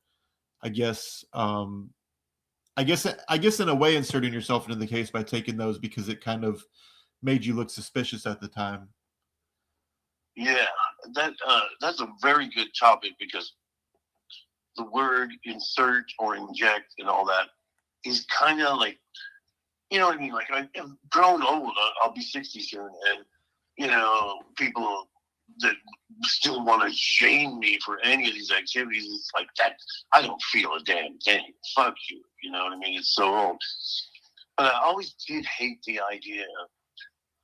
I guess in a way inserting yourself into the case by taking those because it kind of made you look suspicious at the time? Yeah, that's a very good topic, because the word insert or inject and all that is kind of like, you know what I mean? Like, I'm grown old. I'll be 60 soon, and people that still want to shame me for any of these activities, it's like that. I don't feel a damn thing. Fuck you. You know what I mean? It's so old. But I always did hate the idea of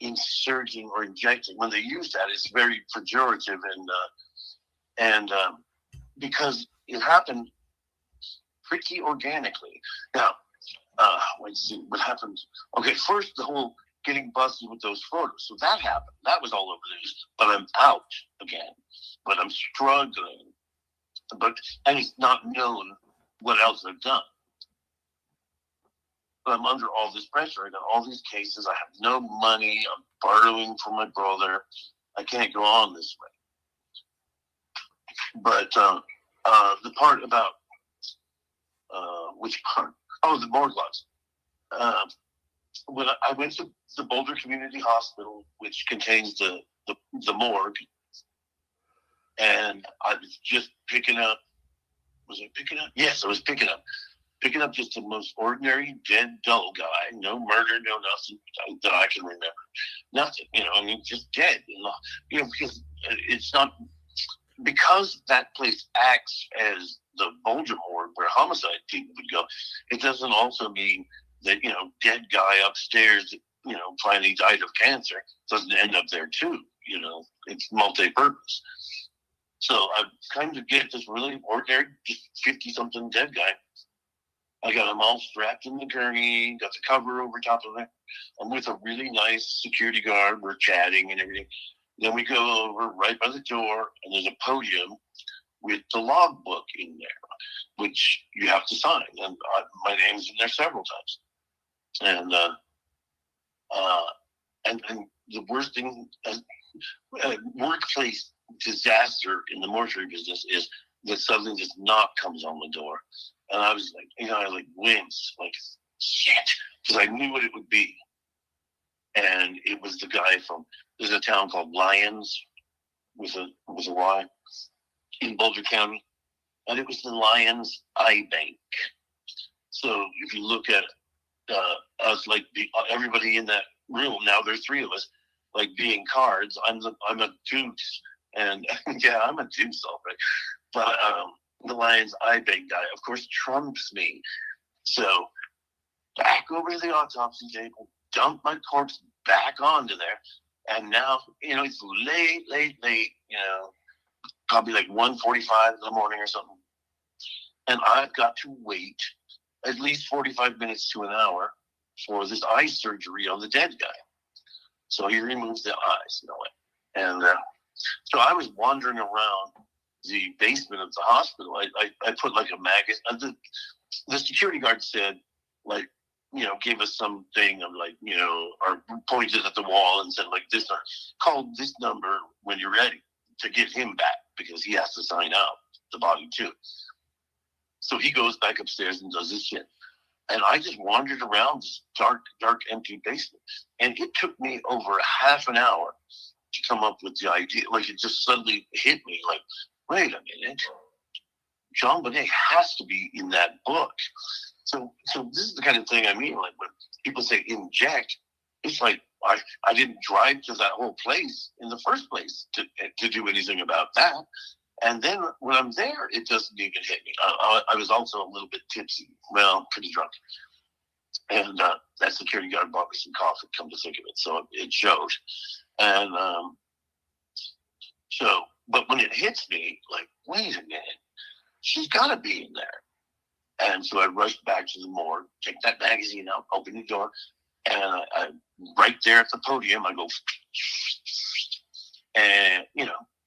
inserting or injecting. When they use that, it's very pejorative, and because it happened pretty organically. Now, let's see what happened. Okay, first the whole getting busted with those photos. So that happened. That was all over the news. But I'm out again. But I'm struggling. And it's not known what else I've done. But I'm under all this pressure. I got all these cases. I have no money. I'm borrowing from my brother. I can't go on this way. But the part about which part? Oh, the morgue lots. When I went to the Boulder Community Hospital, which contains the morgue, and I was just picking up. Was I picking up? Yes, I was picking up just the most ordinary, dead, dull guy. No murder, no nothing that I can remember. Nothing, just dead. Because it's not, because that place acts as the Boulder morgue where homicide people would go. It doesn't also mean that, dead guy upstairs, finally died of cancer, doesn't end up there too. It's multi-purpose. So I kind of get this really ordinary, just 50-something dead guy. I got him all strapped in the gurney, got the cover over top of it. I'm with a really nice security guard. We're chatting and everything. Then we go over right by the door, and there's a podium with the logbook in there, which you have to sign. And my name's in there several times. And the worst thing, workplace disaster in the mortuary business is that suddenly this knock comes on the door. And I was like, I winced, like, shit, because I knew what it would be. And it was the guy there's a town called Lyons with a Y in Boulder County. and it was the Lions Eye Bank. So if you look at us, like everybody in that room, now there's three of us, like being cards. I'm a deuce, and yeah, I'm a deuce, all right. But the Lions Eye Bank guy, of course, trumps me. So back over to the autopsy table, dump my corpse back onto there, and now it's late, probably like 1:45 in the morning or something, and I've got to wait at least 45 minutes to an hour for this eye surgery on the dead guy. So he removes the eyes, and so I was wandering around the basement of the hospital. I put like a magazine. The security guard said, like, gave us something of like, or pointed at the wall and said, like, call this number when you're ready to get him back, because he has to sign out the body too. So he goes back upstairs and does his shit. And I just wandered around this dark, empty basement. And it took me over half an hour to come up with the idea. Like, it just suddenly hit me, like, wait a minute. JonBenet has to be in that book. So this is the kind of thing I mean. Like, when people say inject, it's like I didn't drive to that whole place in the first place to do anything about that. And then when I'm there, it doesn't even hit me. I was also a little bit tipsy. Well, pretty drunk. And that security guard bought me some coffee, come to think of it. So it showed. And but when it hits me, like, wait a minute, she's got to be in there. And so I rushed back to the morgue, take that magazine out, open the door, and I right there at the podium, I go, and,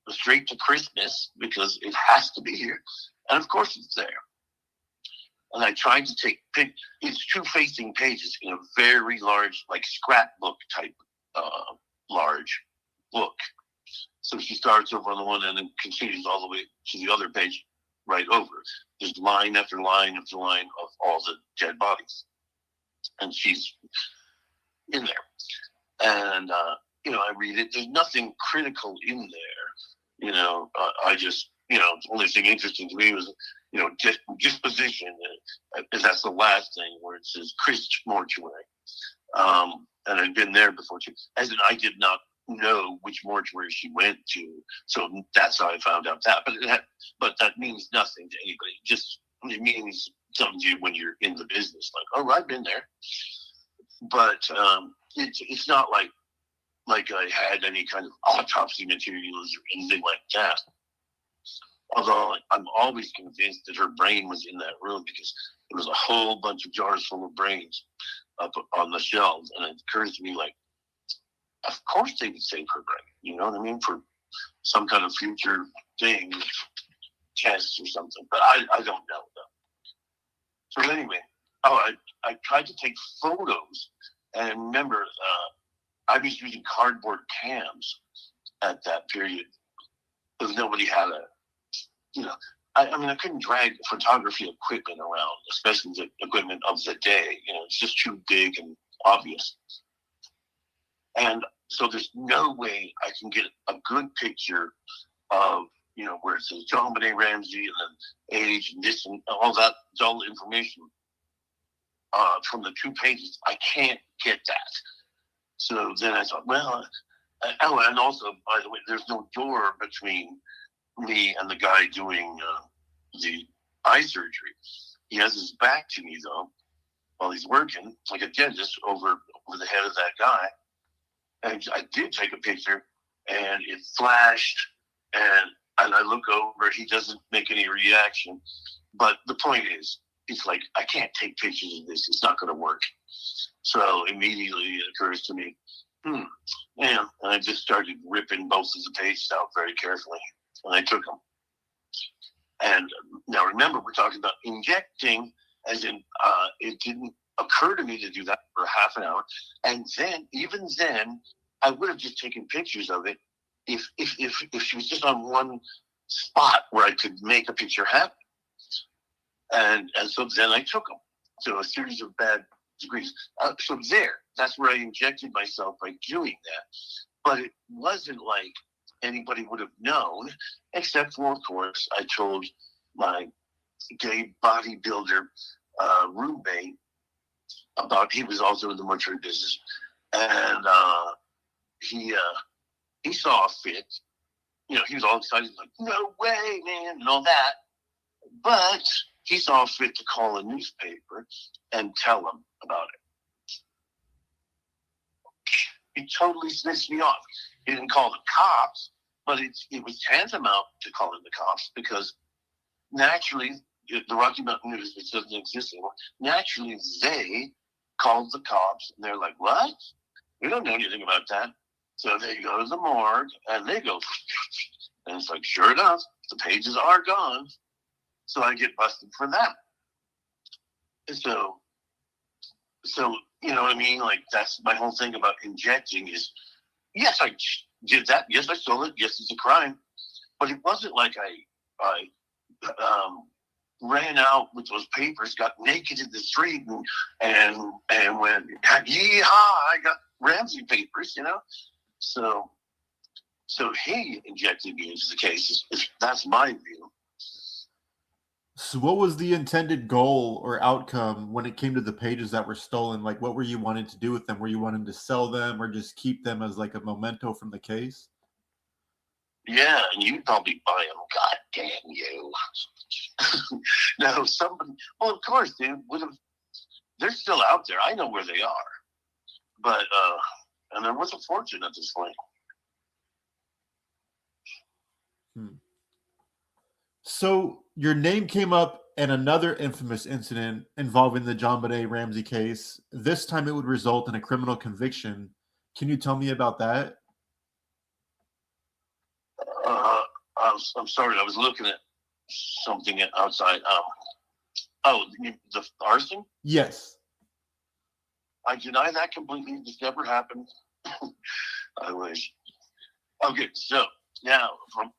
straight to Christmas, because it has to be here. And of course it's there. And I tried to take it's two facing pages in a very large, like, scrapbook type, large book. So she starts over on the one end and continues all the way to the other page right over. There's line after line after line of all the dead bodies. And she's in there. And, I read it. There's nothing critical in there. I just, the only thing interesting to me was, disposition. And that's the last thing where it says Chris Mortuary. And I'd been there before too. As in, I did not know which mortuary she went to, so that's how I found out that. But that means nothing to anybody. It means something to you when you're in the business. Like, oh, I've been there. But it's not like I had any kind of autopsy materials or anything like that. Although I'm always convinced that her brain was in that room, because there was a whole bunch of jars full of brains up on the shelves, and it occurs to me, like, of course they would save her brain, you know what I mean, for some kind of future thing, tests or something. But I don't know, though. So anyway, I tried to take photos, and remember, I was using cardboard cams at that period, because nobody had I couldn't drag photography equipment around, especially the equipment of the day. It's just too big and obvious. And so there's no way I can get a good picture of, where it says JonBenet Ramsay and then age and this and all that dull information from the two pages. I can't get that. So then I thought, well, and also, by the way, there's no door between me and the guy doing the eye surgery. He has his back to me, though, while he's working, like a dentist, over the head of that guy. And I did take a picture, and it flashed, and I look over, he doesn't make any reaction. But the point is, it's like, I can't take pictures of this. It's not going to work. So immediately it occurs to me, and I just started ripping both of the pages out very carefully, and I took them. And now remember, we're talking about injecting, as in it didn't occur to me to do that for half an hour. And then, even then, I would have just taken pictures of it if she was just on one spot where I could make a picture happen. And so then I took them. So a series of bad degrees. So that's where I injected myself by doing that. But it wasn't like anybody would have known, except for, of course, I told my gay bodybuilder roommate about he was also in the mortuary business, and he saw fit. He was all excited, like, no way, man, and all that. But he saw fit to call a newspaper and tell them about it. He totally snitched me off. He didn't call the cops, but it was tantamount to calling the cops because naturally, the Rocky Mountain News, which doesn't exist anymore, naturally they called the cops and they're like, what? We don't know anything about that. So they go to the morgue and they go, and it's like, sure enough, the pages are gone. So I get busted for that. So you know what I mean? Like, that's my whole thing about injecting is, yes, I did that. Yes, I stole it. Yes, it's a crime. But it wasn't like I ran out with those papers, got naked in the street, and went, yeehaw, I got Ramsay papers, So he injected me into the case. That's my view. So what was the intended goal or outcome when it came to the pages that were stolen? Like, what were you wanting to do with them? Were you wanting to sell them or just keep them as like a memento from the case? Yeah, and you'd probably buy them. God damn you. No, somebody, well, of course, dude, they're still out there. I know where they are. But, and they're worth a fortune at this point. So your name came up in another infamous incident involving the JonBenet Ramsay case. This time it would result in a criminal conviction. Can you tell me about that? I'm sorry, I was looking at something outside. The arson? Yes. I deny that completely. This never happened. I wish. Okay, so now from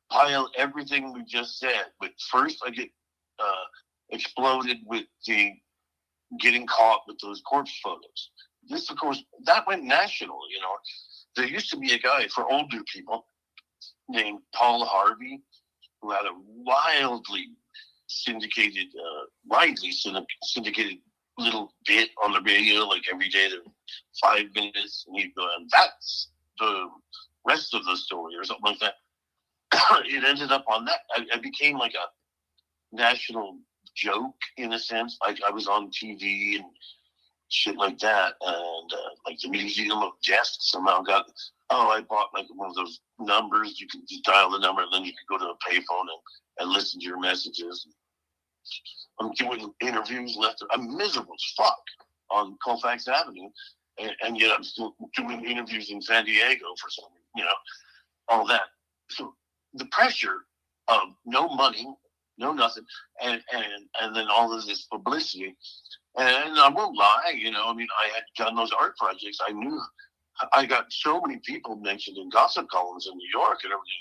pile everything we just said. But first, I get exploded with the getting caught with those corpse photos. This, of course, that went national. There used to be a guy for older people named Paul Harvey who had a widely syndicated little bit on the radio, like every day, 5 minutes, and he'd go, and that's the rest of the story, or something like that. It ended up on that. I became like a national joke in a sense. Like I was on TV and shit like that, and like the Museum of Death somehow got. I bought like one of those numbers. You can just dial the number, and then you can go to a payphone and listen to your messages. I'm doing interviews left. I'm miserable as fuck on Colfax Avenue, and yet I'm still doing interviews in San Diego for some reason, all that. So the pressure of no money, no nothing, and then all of this publicity. And I won't lie, I had done those art projects. I knew I got so many people mentioned in gossip columns in New York and everything.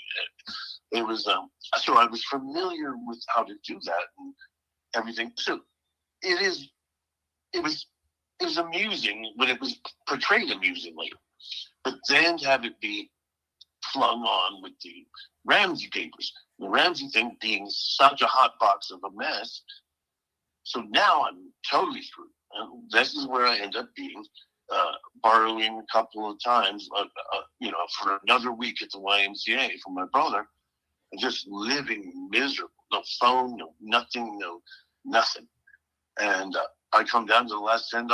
It was so I was familiar with how to do that and everything. So it was amusing when it was portrayed amusingly, but then to have it be flung on with the Ramsay papers, the Ramsay thing being such a hot box of a mess. So now I'm totally screwed. And this is where I end up being, borrowing a couple of times, for another week at the YMCA from my brother, and just living miserable. No phone, no nothing, no nothing. And I come down to the last $10,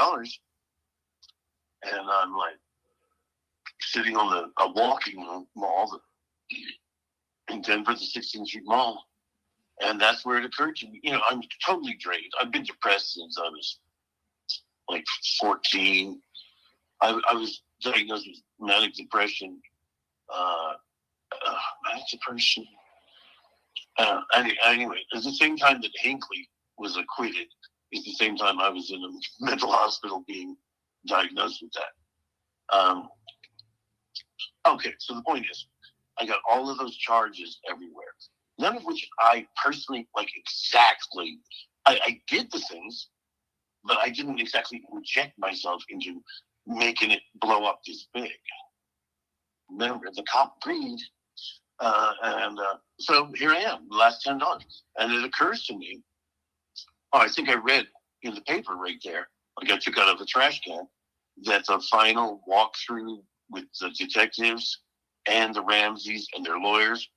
and I'm like sitting on a walking mall in Denver, the 16th Street Mall. And that's where it occurred to me. I'm totally drained. I've been depressed since I was like 14. I was diagnosed with manic depression. Anyway, at the same time that Hinckley was acquitted, is the same time I was in a mental hospital being diagnosed with that. Okay, so the point is, I got all of those charges everywhere. None of which I personally exactly. I did the things, but I didn't exactly inject myself into making it blow up this big. Remember, the cop agreed. So here I am, the last $10. And it occurs to me, I think I read in the paper right there, like I took out of the trash can, that the final walkthrough with the detectives and the Ramsays and their lawyers,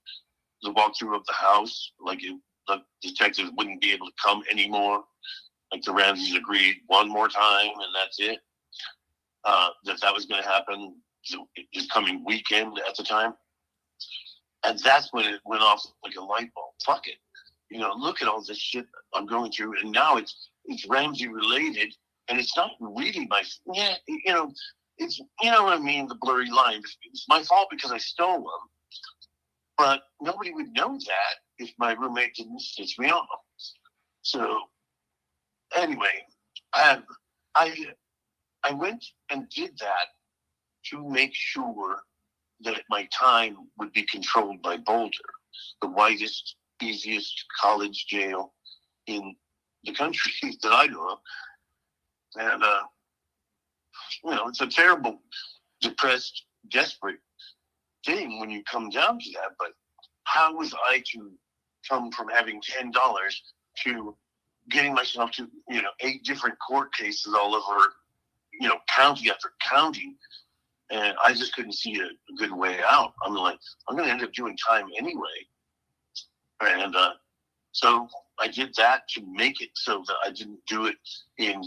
the walkthrough of the house, like the detectives wouldn't be able to come anymore. Like the Ramsays agreed one more time and that's it. That was going to happen this coming weekend at the time. And that's when it went off like a light bulb. Fuck it. Look at all this shit I'm going through. And now it's Ramsay related. And it's not really it's, what I mean? The blurry line. It's my fault because I stole them. But nobody would know that if my roommate didn't stitch me off. So anyway, I went and did that to make sure that my time would be controlled by Boulder, the whitest, easiest college jail in the country that I know of. And, it's a terrible, depressed, desperate thing when you come down to that. But how was I to come from having $10 to getting myself to, 8 different court cases all over, county after county? And I just couldn't see a good way out. I'm like, I'm going to end up doing time anyway. And so I did that to make it so that I didn't do it in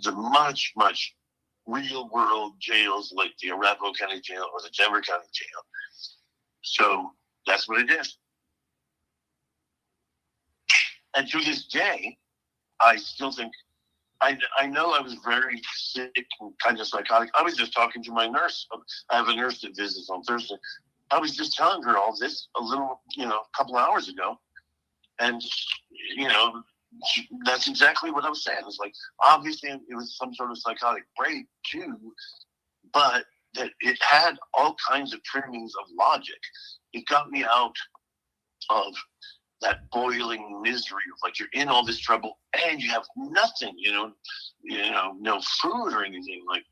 the much, much real world jails like the Arapahoe County Jail or the Denver County Jail. So that's what I did. And to this day, I still think, I know I was very sick and kind of psychotic. I was just talking to my nurse. I have a nurse that visits on Thursday. I was just telling her all this a little, a couple hours ago. And, that's exactly what I was saying. It's like, obviously it was some sort of psychotic break too, but that it had all kinds of trimmings of logic. It got me out of that boiling misery of like you're in all this trouble and you have nothing, no food or anything. Like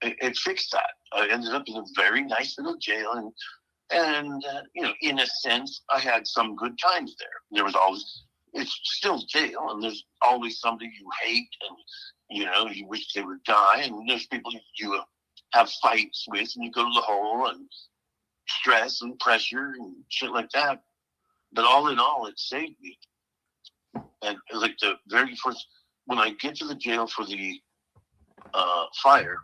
it fixed that. I ended up in a very nice little jail, and in a sense, I had some good times there. There was always, it's still jail, and there's always somebody you hate, and you wish they would die, and there's people you have fights with, and you go to the hole, and stress and pressure and shit like that. But all in all, it saved me. And like the very first, when I get to the jail for the fire,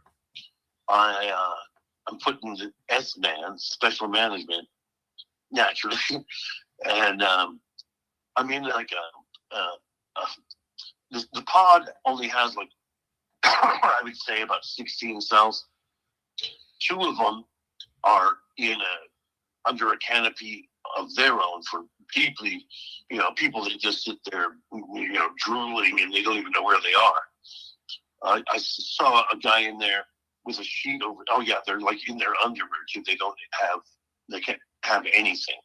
I'm put in the S-man, special management, naturally. And I'm in like the pod only has like, I would say about 16 cells. 2 of them are under a canopy of their own for deeply, people that just sit there, drooling and they don't even know where they are. I saw a guy in there with a sheet over. Oh yeah, they're like in their underwear too. They can't have anything.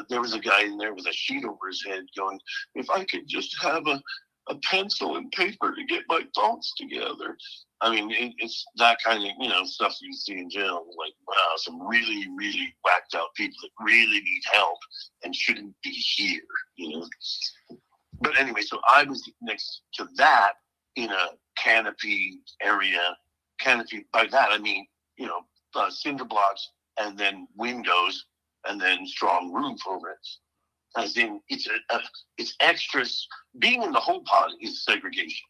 There was a guy in there with a sheet over his head going, if I could just have a pencil and paper to get my thoughts together. I mean, it's that kind of, stuff you see in jail. Like, wow, some really, really whacked out people that really need help and shouldn't be here, But anyway, so I was next to that in a canopy area. Canopy, by that I mean, cinder blocks and then windows and then strong roof over it. As in, it's extras. Being in the whole pod is segregation,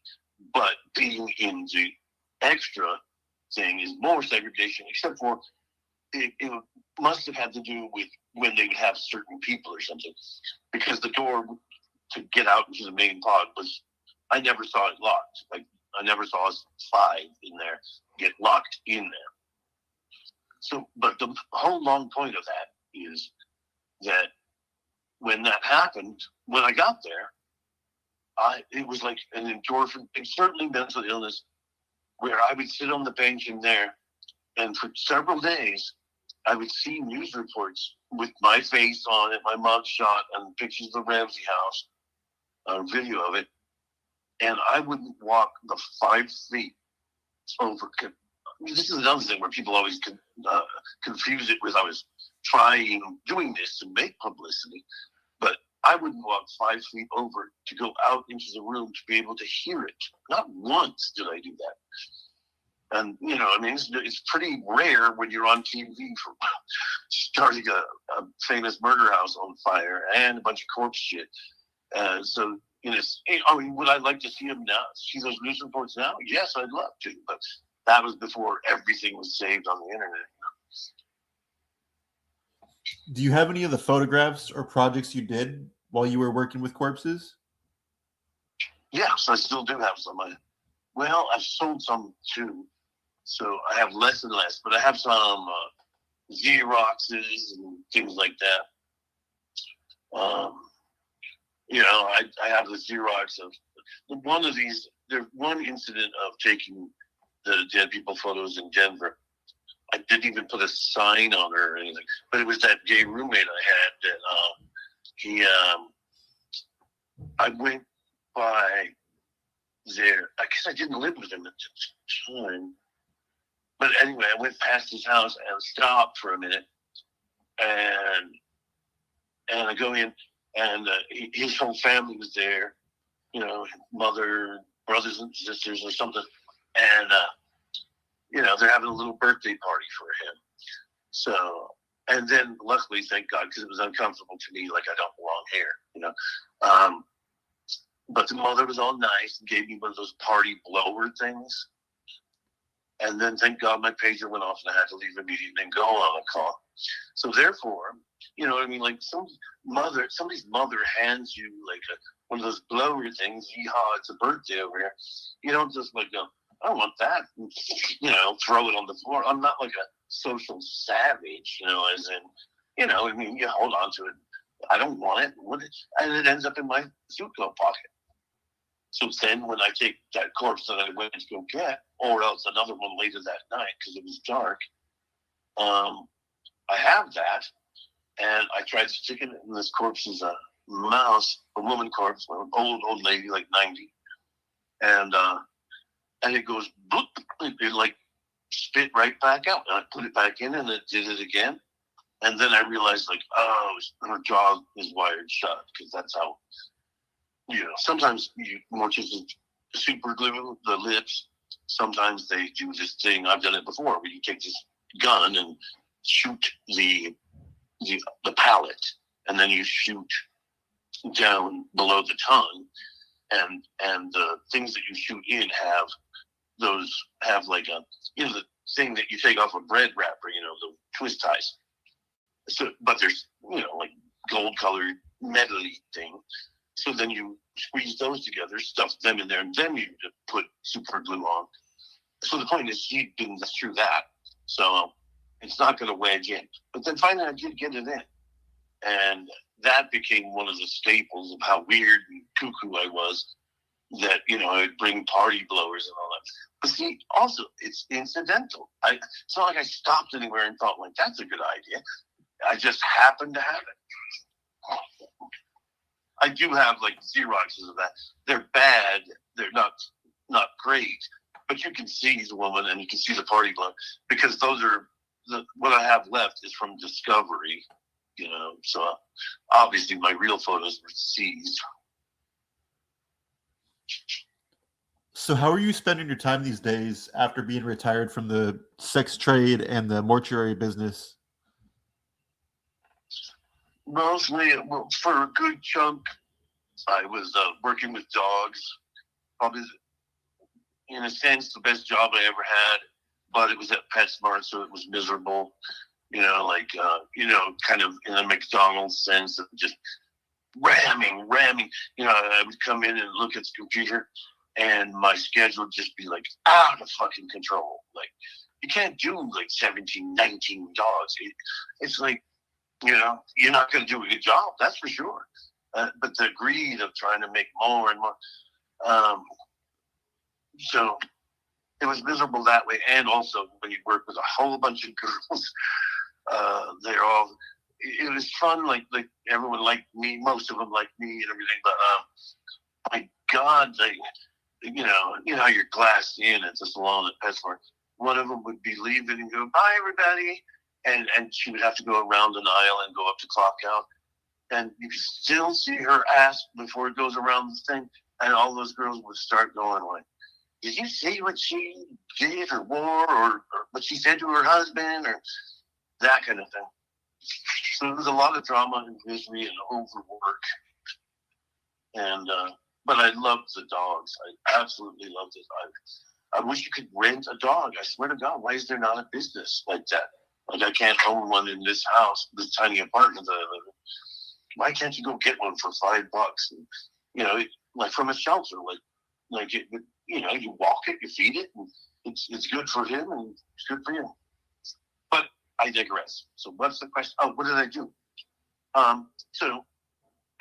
but being in the extra thing is more segregation, except for it must have had to do with when they would have certain people or something, because the door to get out into the main pod I never saw it locked. Like, I never saw us 5 in there get locked in there. So, but the whole long point of that is that when that happened, when I got there, it was like an endorphin, and certainly mental illness, where I would sit on the bench in there, and for several days, I would see news reports with my face on it, my mug shot, and pictures of the Ramsay house, a video of it, and I wouldn't walk the 5 feet over. This is another thing where people always confuse it with I was trying doing this to make publicity, but I wouldn't walk 5 feet over to go out into the room to be able to hear it. Not once did I do that. And, you know, I mean, it's pretty rare when you're on TV for starting a famous murder house on fire and a bunch of corpse shit. So, you know, I mean, would I like to see them now? See those news reports now? Yes, I'd love to. But that was before everything was saved on the internet. Do you have any of the photographs or projects you did while you were working with corpses? Yes, I still do have some. Well, I've sold some too, so I have less and less. But I have some Xeroxes and things like that. You know, I have the Xerox of one of these. There's one incident of taking the dead people photos in Denver. I didn't even put a sign on her or anything, but it was that gay roommate I had that I went by there. I guess I didn't live with him at the time, but anyway, I went past his house and stopped for a minute, and I go in, and his whole family was there, you know, mother, brothers and sisters or something, and you know, they're having a little birthday party for him. So, and then luckily, thank God, because it was uncomfortable to me, like I don't belong here, you know. But the mother was all nice and gave me one of those party blower things. And then thank God my pager went off and I had to leave immediately and go on a call. So therefore, you know what I mean? Like somebody's mother hands you like one of those blower things. Yeehaw, it's a birthday over here. You don't just like go, I don't want that. You know, throw it on the floor. I'm not like a social savage, you know, as in, you know, I mean, you hold on to it. I don't want it. And it ends up in my suit coat pocket. So then when I take that corpse that I went to go get, or else another one later that night because it was dark, I have that. And I tried sticking it in this corpse as a mouse, a woman corpse, an old lady, like 90. And it goes, bloop, it like spit right back out. And I put it back in and it did it again. And then I realized, like, oh, her jaw is wired shut because that's how, you know, sometimes morticians super glue the lips. Sometimes they do this thing. I've done it before where you take this gun and shoot the palate, and then you shoot down below the tongue, and the things that you shoot in have like a, you know, the thing that you take off a bread wrapper, you know, the twist ties. So, but there's, you know, like gold colored metally thing. So then you squeeze those together, stuff them in there, and then you put super glue on. So the point is, she didn't get through that, so it's not going to wedge in. But then finally, I did get it in, and that became one of the staples of how weird and cuckoo I was. That, you know, I'd bring party blowers and all that. But see, also, it's incidental. It's not like I stopped anywhere and thought, like, that's a good idea. I just happened to have it. I do have, like, Xeroxes of that. They're bad. They're not great. But you can see the woman and you can see the party blower. Because those are, what I have left is from Discovery. You know, so obviously my real photos were seized. So how are you spending your time these days after being retired from the sex trade and the mortuary business? Mostly, well, for a good chunk, I was working with dogs. Probably, in a sense, the best job I ever had. But it was at PetSmart, so it was miserable. You know, like, you know, kind of in a McDonald's sense of just ramming. You know, I would come in and look at the computer, and my schedule would just be, like, out of fucking control. Like, you can't do, like, 17, 19 dogs. It's like, you know, you're not going to do a good job, that's for sure. But the greed of trying to make more and more. So it was miserable that way. And also, when you work with a whole bunch of girls, they're all, it was fun. Like everyone liked me, most of them liked me and everything. But my God, you know how you're glassed in at the salon at PetSmart. One of them would be leaving and go, bye, everybody. and she would have to go around an aisle and go up to clock out. And you could still see her ass before it goes around the thing. And all those girls would start going like, did you see what she did or wore or what she said to her husband or that kind of thing? So there was a lot of drama and misery and overwork. And, but I loved the dogs. I absolutely loved it. I wish you could rent a dog. I swear to God, why is there not a business like that? Like I can't own one in this house, this tiny apartment that I live in. Why can't you go get one for $5? And, you know, like from a shelter, like it, you know, you walk it, you feed it, and it's good for him and it's good for you. But I digress. So what's the question? Oh, what did I do? So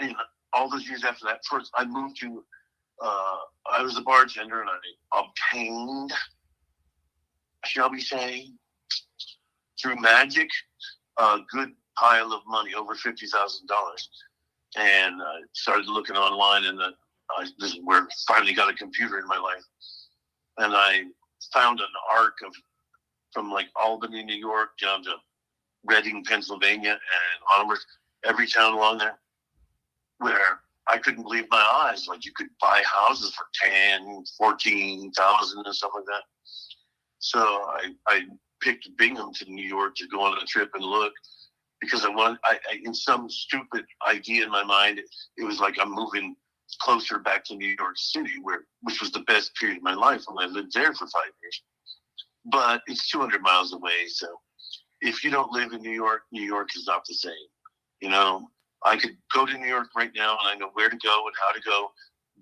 in all those years after that, first I moved to, I was a bartender and I obtained, shall we say, through magic, a good pile of money, over $50,000. And I started looking online, and this is where I finally got a computer in my life. And I found an arc from like Albany, New York, down to Reading, Pennsylvania, and onwards, every town along there, where I couldn't believe my eyes. Like you could buy houses for 10, 14,000 and stuff like that. So I picked Bingham to New York to go on a trip and look, because I in some stupid idea in my mind, it was like I'm moving closer back to New York City, which was the best period of my life when I lived there for 5 years. But it's 200 miles away, so if you don't live in New York is not the same. You know, I could go to New York right now and I know where to go and how to go,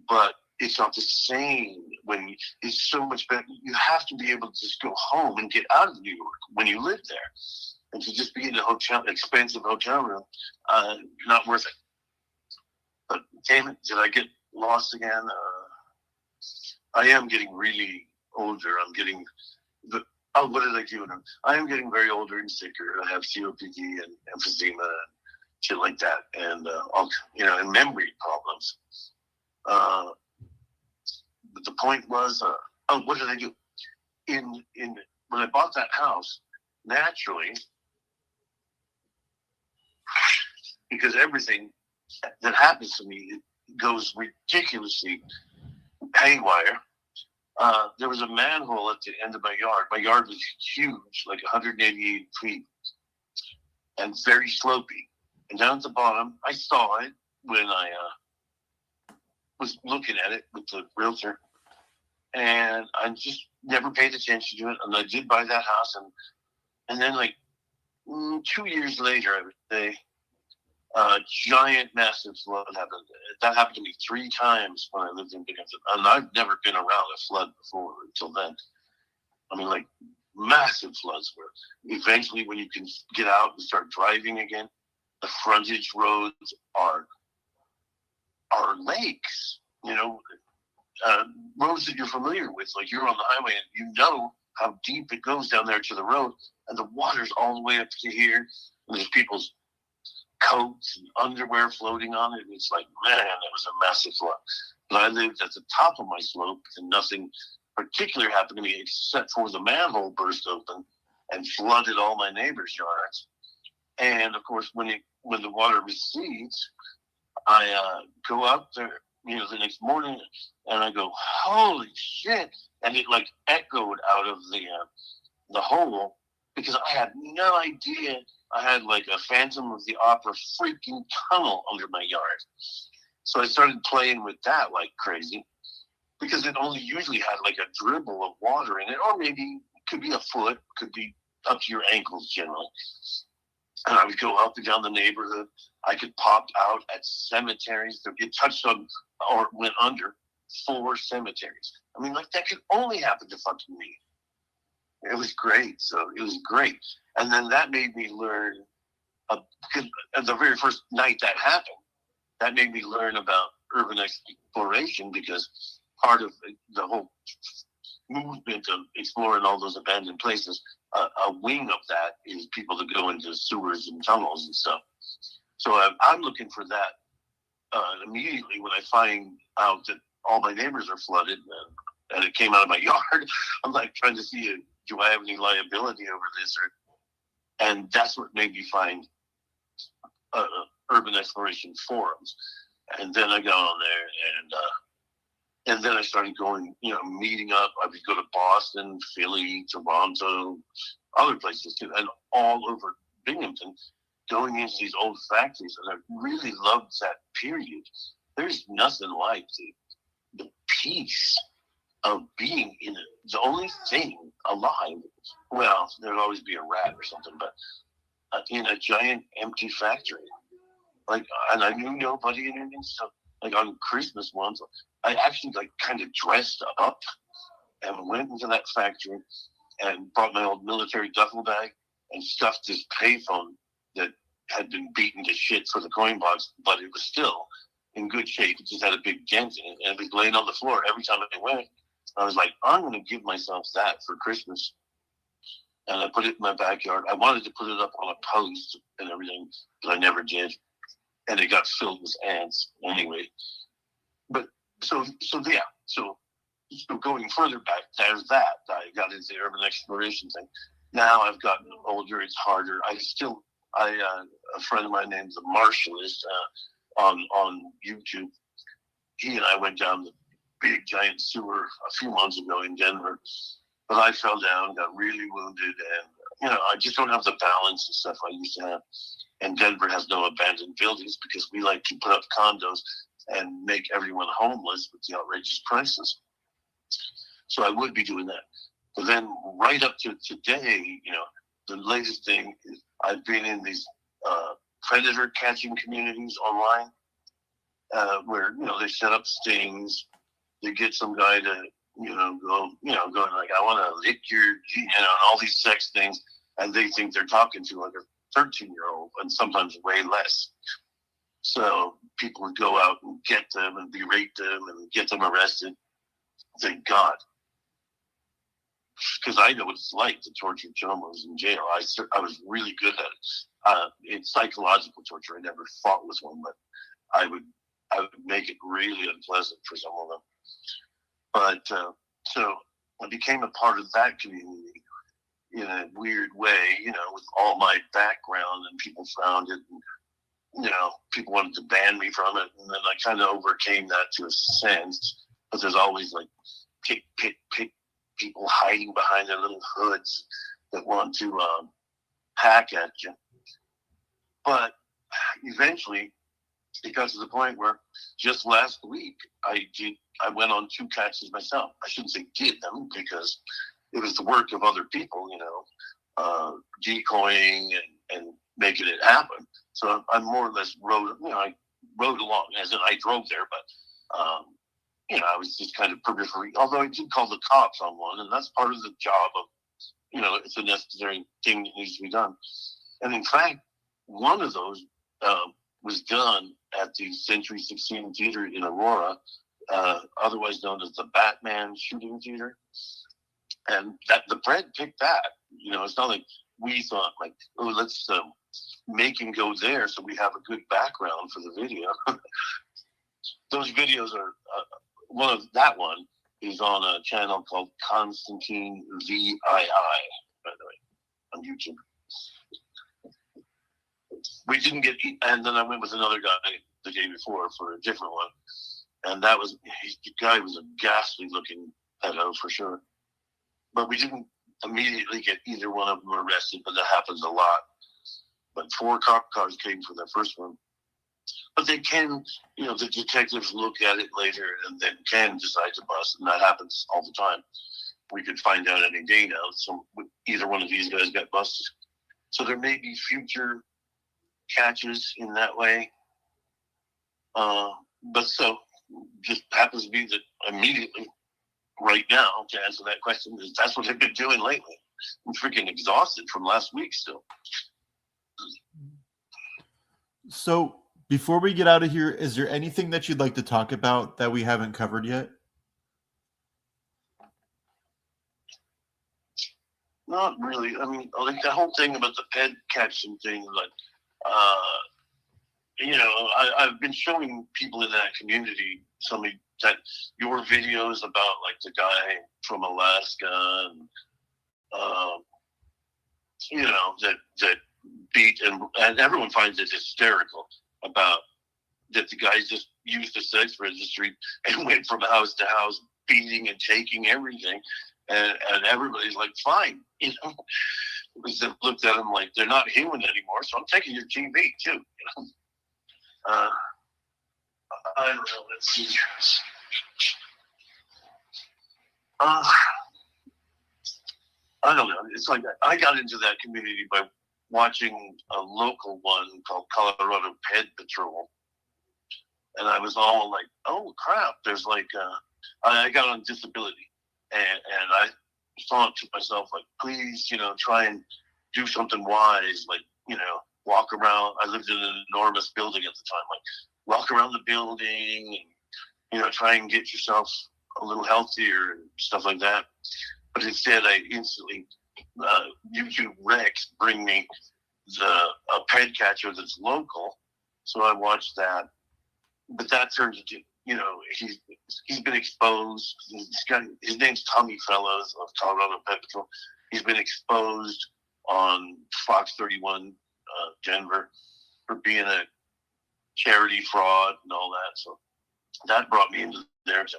but it's not the same when it's so much better. You have to be able to just go home and get out of New York when you live there. And to just be in a expensive hotel room, not worth it. But damn it, did I get lost again? I am getting really older. What did I do? I am getting very older and sicker. I have COPD and emphysema and shit like that, and and memory problems. But the point was, what did I do? When I bought that house, naturally, because everything that happens to me goes ridiculously haywire. There was a manhole at the end of my yard. My yard was huge, like 188 feet, and very slopey. And down at the bottom, I saw it when I was looking at it with the realtor, and I just never paid attention to it. And I did buy that house, and then like 2 years later, I would say, a giant, massive flood happened. That happened to me 3 times when I lived in Binghamton, and I've never been around a flood before until then. I mean, like massive floods where eventually, when you can get out and start driving again, the frontage roads are lakes. You know, roads that you're familiar with. Like you're on the highway and you know how deep it goes down there to the road, and the water's all the way up to here, and there's people's coats and underwear floating on it. It's like, man, that was a massive flood. But I lived at the top of my slope, and nothing particular happened to me except for the manhole burst open and flooded all my neighbors' yards. And of course, when the water recedes, I go out there, the next morning, and I go, holy shit! And it like echoed out of the hole, because I had no idea I had like a Phantom of the Opera freaking tunnel under my yard. So I started playing with that like crazy, because it only usually had like a dribble of water in it, or maybe it could be a foot, could be up to your ankles generally. And I would go up and down the neighborhood. I could pop out at cemeteries. It touched on or went under 4 cemeteries. I mean, like that could only happen to fucking me. It was great. So it was great. And then that made me learn, because the very first night that happened, that made me learn about urban exploration, because part of the whole movement of exploring all those abandoned places, a wing of that is people that go into sewers and tunnels and stuff. So I'm looking for that immediately when I find out that all my neighbors are flooded and it came out of my yard. I'm like trying to see, do I have any liability over this? And that's what made me find urban exploration forums. And then I got on there, and then I started going, meeting up. I would go to Boston, Philly, Toronto, other places too, and all over Binghamton, going into these old factories. And I really loved that period. There's nothing like the peace of being in it. The only thing alive, well, there'd always be a rat or something, but in a giant empty factory. And I knew nobody and anything. So, on Christmas once, I actually kind of dressed up and went into that factory and brought my old military duffel bag and stuffed this payphone that had been beaten to shit for the coin box, but it was still in good shape. It just had a big dent in it, and it was laying on the floor every time I went. I was like, I'm going to give myself that for Christmas. And I put it in my backyard. I wanted to put it up on a post and everything, but I never did. And it got filled with ants anyway. But so going further back, there's that. I got into the urban exploration thing. Now I've gotten older, it's harder. A friend of mine named The Marshallist on YouTube, he and I went down the big giant sewer a few months ago in Denver. But I fell down, got really wounded, and I just don't have the balance and stuff I used to have. And Denver has no abandoned buildings because we like to put up condos and make everyone homeless with the outrageous prices. So I would be doing that. But then right up to today, the latest thing is I've been in these predator catching communities online where, they set up stings. They get some guy to, going like, I want to lick your, and all these sex things. And they think they're talking to like a 13-year-old, and sometimes way less. So people would go out and get them and berate them and get them arrested. Thank God. Because I know what it's like to torture chomos in jail. I was really good at it. It's psychological torture. I never fought with one, but I would make it really unpleasant for some of them. But so I became a part of that community in a weird way, with all my background, and people found it, and, people wanted to ban me from it. And then I kind of overcame that to a sense, but there's always pick people hiding behind their little hoods that want to hack at you. But eventually it got to the point where just last week I went on 2 catches myself. I shouldn't say did them because it was the work of other people, decoying and making it happen. So I more or less I rode along, as in I drove there, but I was just kind of periphery. Although I did call the cops on one, and that's part of the job of, it's a necessary thing that needs to be done. And in fact, one of those was done at the Century 16 Theater in Aurora, otherwise known as the Batman Shooting Theater. And that the Fred picked that. It's not like we thought let's make him go there so we have a good background for the video. Those videos are one is on a channel called Constantine VII, by the way, on YouTube. We didn't get, and then I went with another guy the day before for a different one, and the guy was a ghastly looking pedo for sure. But we didn't immediately get either one of them arrested, but that happens a lot. But 4 cop cars came for the first one. But they can, the detectives look at it later and then can decide to bust, and that happens all the time. We could find out any day now. So either one of these guys got busted. So there may be future catches in that way. But so just happens to be that immediately, right now, to answer that question, is that's what I've been doing lately. I'm freaking exhausted from last week still. So before we get out of here, is there anything that you'd like to talk about that we haven't covered yet? Not really. I mean, like the whole thing about the ped catching thing, I've been showing people in that community that your videos about the guy from Alaska and that beat, and everyone finds it hysterical about that the guys just used the sex registry and went from house to house beating and taking everything, and everybody's like, fine, Because they looked at them like they're not human anymore, so I'm taking your TV too. I don't know. Let's see. I don't know. It's like I got into that community by watching a local one called Colorado Ped Patrol, and I was all like, "Oh crap!" There's like, I got on disability, and I thought to myself like, "Please, try and do something wise, like walk around." I lived in an enormous building at the time, like walk around the building, and try and get yourself a little healthier and stuff like that. But instead, I instantly YouTube Rex bring me a pet catcher that's local, so I watched that. But that turned into he's been exposed. His name's Tommy Fellows of Colorado Pet Patrol. He's been exposed on Fox 31 Denver for being a charity fraud and all that. So that brought me into there to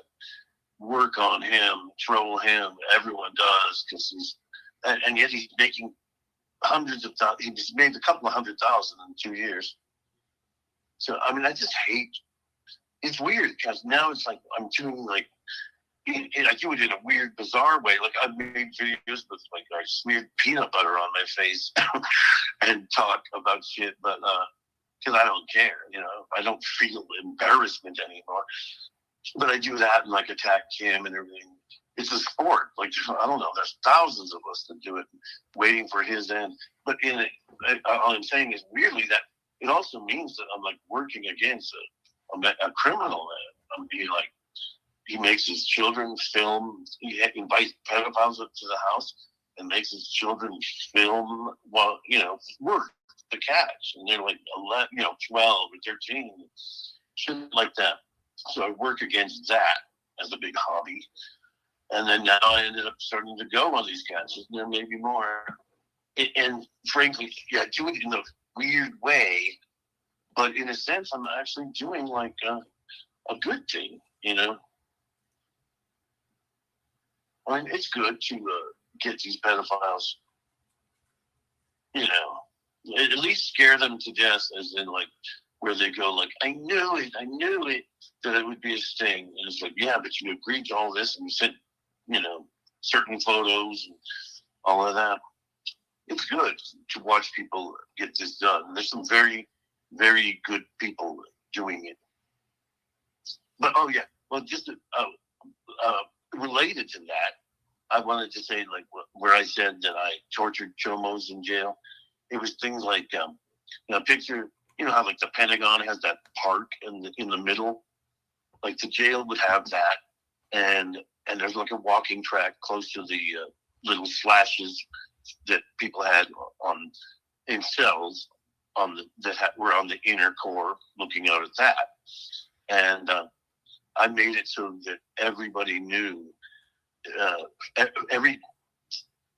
work on him, troll him. Everyone does, because and yet he's making hundreds of thousands. He's made a couple of 100,000 in 2 years. So I mean, I just hate. It's weird because now it's like I'm doing like. I do it in a weird, bizarre way. Like I've made videos with like I smeared peanut butter on my face and talk about shit, but because I don't care, I don't feel embarrassment anymore. But I do that and like attack him and everything. It's a sport. Like I don't know. There's thousands of us that do it, waiting for his end. But all I'm saying is weirdly that it also means that I'm like working against a criminal. I'm being like. He makes his children film. He invites pedophiles up to the house and makes his children film while work the catch, and they're like 11, 12 or 13, shit like that. So I work against that as a big hobby, and then now I ended up starting to go on these catches, and there may be more. And frankly, I do it in a weird way, but in a sense, I'm actually doing like a good thing, I mean, it's good to get these pedophiles, at least scare them to death, as in like where they go like, I knew it, that it would be a sting. And it's like, yeah, but you agreed to all this and you sent, certain photos and all of that. It's good to watch people get this done. There's some very, very good people doing it. But, oh yeah, well, just related to that, I wanted to say, like, where I said that I tortured chomos in jail, it was things like, picture, how like the Pentagon has that park in the middle, like the jail would have that, and there's like a walking track close to the little slashes that people had in cells that were on the inner core, looking out at that, and I made it so that everybody knew. Every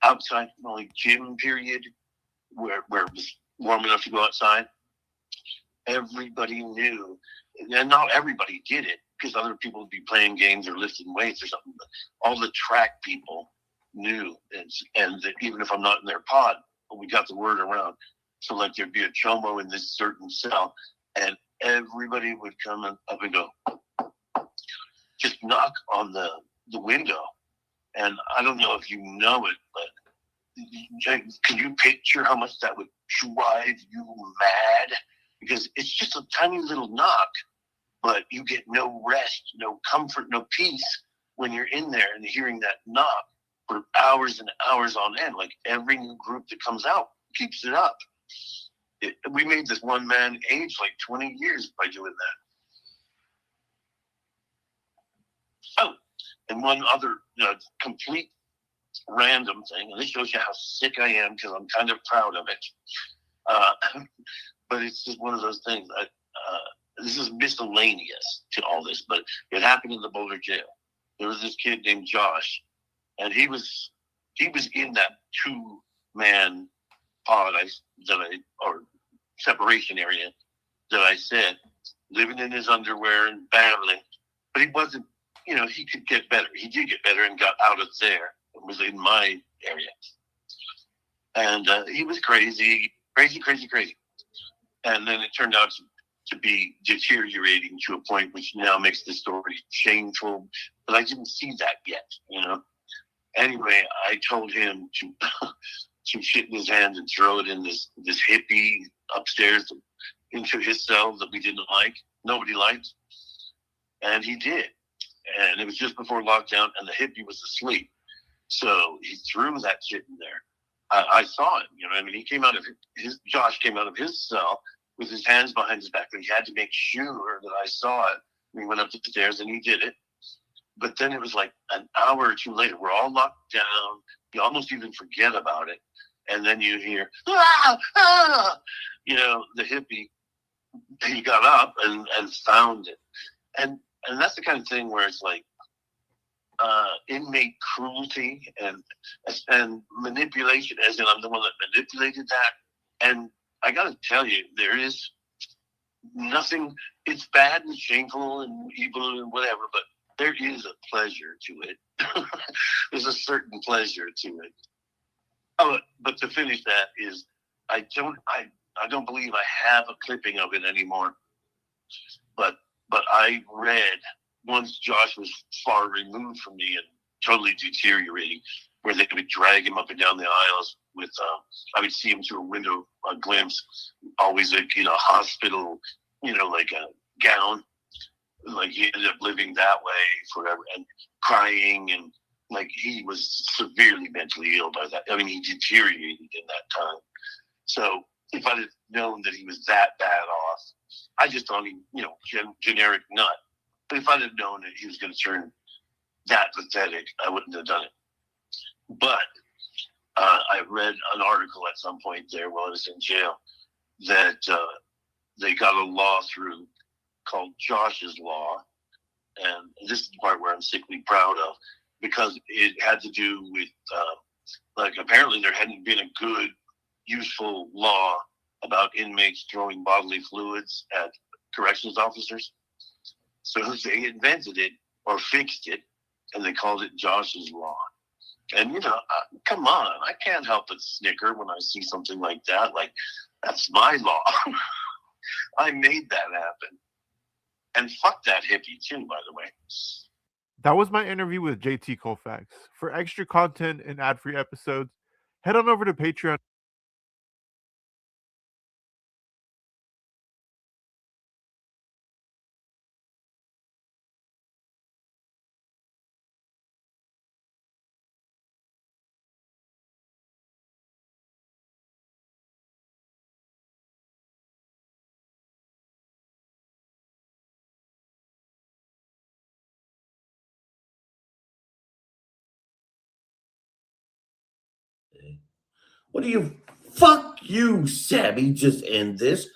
outside like gym period where it was warm enough to go outside, everybody knew, and not everybody did it because other people would be playing games or lifting weights or something. But all the track people knew, and that even if I'm not in their pod, we got the word around. So like there'd be a chomo in this certain cell, and everybody would come up and go, just knock on the window. And I don't know if you know it, but can you picture how much that would drive you mad? Because it's just a tiny little knock, but you get no rest, no comfort, no peace when you're in there and hearing that knock for hours and hours on end. Like every new group that comes out keeps it up. We made this one man age like 20 years by doing that. Oh, and one other complete random thing, and this shows you how sick I am because I'm kind of proud of it. But it's just one of those things. This is miscellaneous to all this, but it happened in the Boulder jail. There was this kid named Josh, and he was in that 2-man or separation area that I said, living in his underwear and battling, but he wasn't, he could get better. He did get better and got out of there. It was in my area. And he was crazy. And then it turned out to be deteriorating to a point which now makes the story shameful. But I didn't see that yet, Anyway, I told him to to shit in his hand and throw it in this hippie upstairs into his cell that we didn't like, nobody liked. And he did. And it was just before lockdown, and the hippie was asleep. So he threw that shit in there. I saw him, he came out of Josh came out of his cell with his hands behind his back, but he had to make sure that I saw it. And he went up the stairs and he did it. But then it was like an hour or two later, we're all locked down. You almost even forget about it. And then you hear, ah, ah, the hippie, he got up and found it. And that's the kind of thing where it's like inmate cruelty and manipulation, as in I'm the one that manipulated that. And I got to tell you, there is nothing, it's bad and shameful and evil and whatever, but there is a pleasure to it. There's a certain pleasure to it. Oh, but to finish that is, I don't believe I have a clipping of it anymore. But I read, once Josh was far removed from me and totally deteriorating, where they would drag him up and down the aisles with, I would see him through a window, a glimpse, always like, hospital, like a gown. Like he ended up living that way forever and crying, and like he was severely mentally ill by that. I mean, he deteriorated in that time. So if I'd have known that he was that bad off, I just thought he, generic nut. But if I'd have known that he was going to turn that pathetic, I wouldn't have done it. But I read an article at some point there while I was in jail that they got a law through called Josh's Law. And this is the part where I'm sickly proud of, because it had to do with, apparently there hadn't been a good, useful law about inmates throwing bodily fluids at corrections officers. So they invented it or fixed it, and they called it Josh's Law. And, come on, I can't help but snicker when I see something like that. Like, that's my law. I made that happen. And fuck that hippie too, by the way. That was my interview with JT Kofax. For extra content and ad-free episodes, head on over to Patreon. What do you? Fuck you, Sammy. Just end this.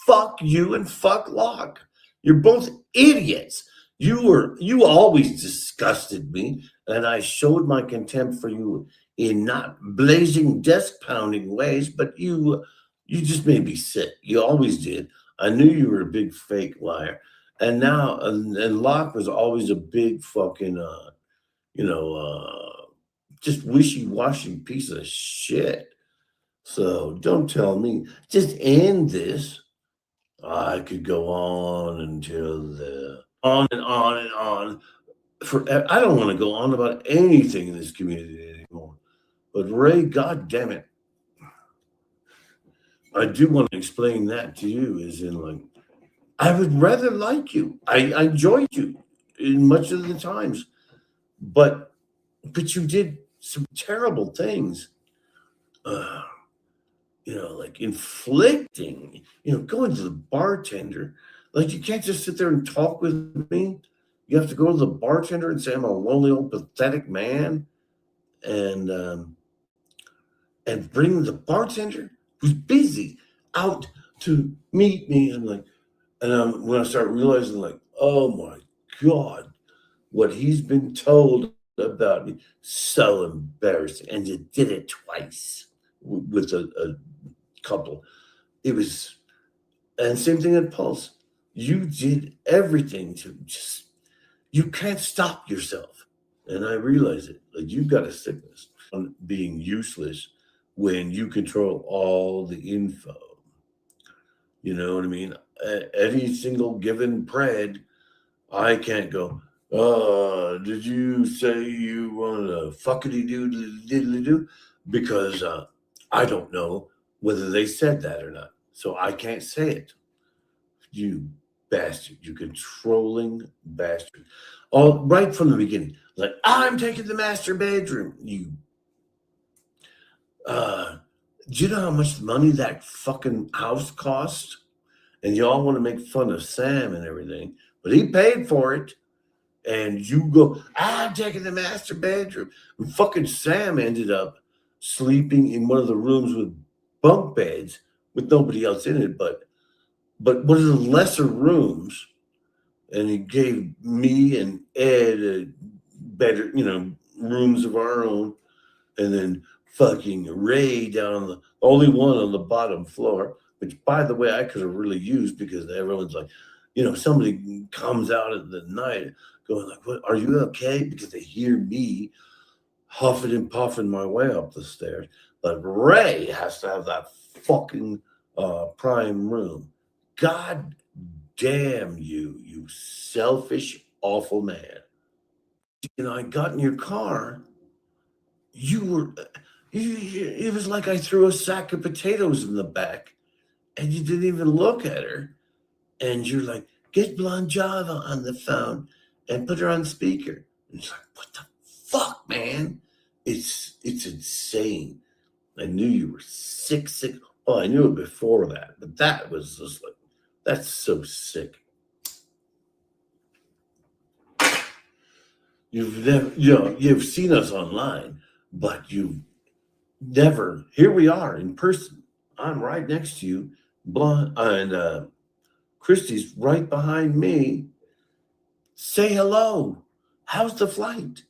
Fuck you and fuck Locke. You're both idiots. You always disgusted me, and I showed my contempt for you in not blazing desk pounding ways, but you just made me sick. You always did. I knew you were a big fake liar. And now and Locke was always a big fucking just wishy-washy piece of shit. So don't tell me. Just end this. I could go on until on and on and on. I don't want to go on about anything in this community anymore. But Ray, God damn it, I do want to explain that to you. As in, like, I would rather like you. I enjoyed you in much of the times, but you did some terrible things. Like inflicting, going to the bartender. Like, you can't just sit there and talk with me. You have to go to the bartender and say I'm a lonely old pathetic man, and bring the bartender who's busy out to meet me. And when I start realizing, like, oh my God, what he's been told about me, so embarrassing. And you did it twice with a couple. It was, and same thing at Pulse. You did everything to just, you can't stop yourself. And I realize it. Like, you've got a sickness on being useless when you control all the info. You know what I mean? Any single given pred, I can't go, did you say you want to fuckity do? Because I don't know whether they said that or not. So I can't say it. You bastard, you controlling bastard. All right from the beginning. Like, I'm taking the master bedroom. You do you know how much money that fucking house cost? And y'all want to make fun of Sam and everything, but he paid for it. And you go, I'm taking the master bedroom. And fucking Sam ended up sleeping in one of the rooms with bunk beds with nobody else in it, but one of the lesser rooms. And he gave me and Ed a better, rooms of our own. And then fucking Ray down on the only one on the bottom floor, which, by the way, I could have really used, because everyone's like, somebody comes out at the night going like, what, are you okay? Because they hear me huffing and puffing my way up the stairs. But Ray has to have that fucking prime room. God damn you, you selfish, awful man. I got in your car. It was like I threw a sack of potatoes in the back and you didn't even look at her. And you're like, get Blonde Java on the phone and put her on speaker. And it's like, what the fuck, man? It's insane. I knew you were sick. Oh, I knew it before that, but that was just like, that's so sick. You've never, you've seen us online, but you've never. Here we are in person. I'm right next to you, Blonde, and Christy's right behind me. Say hello. How's the flight?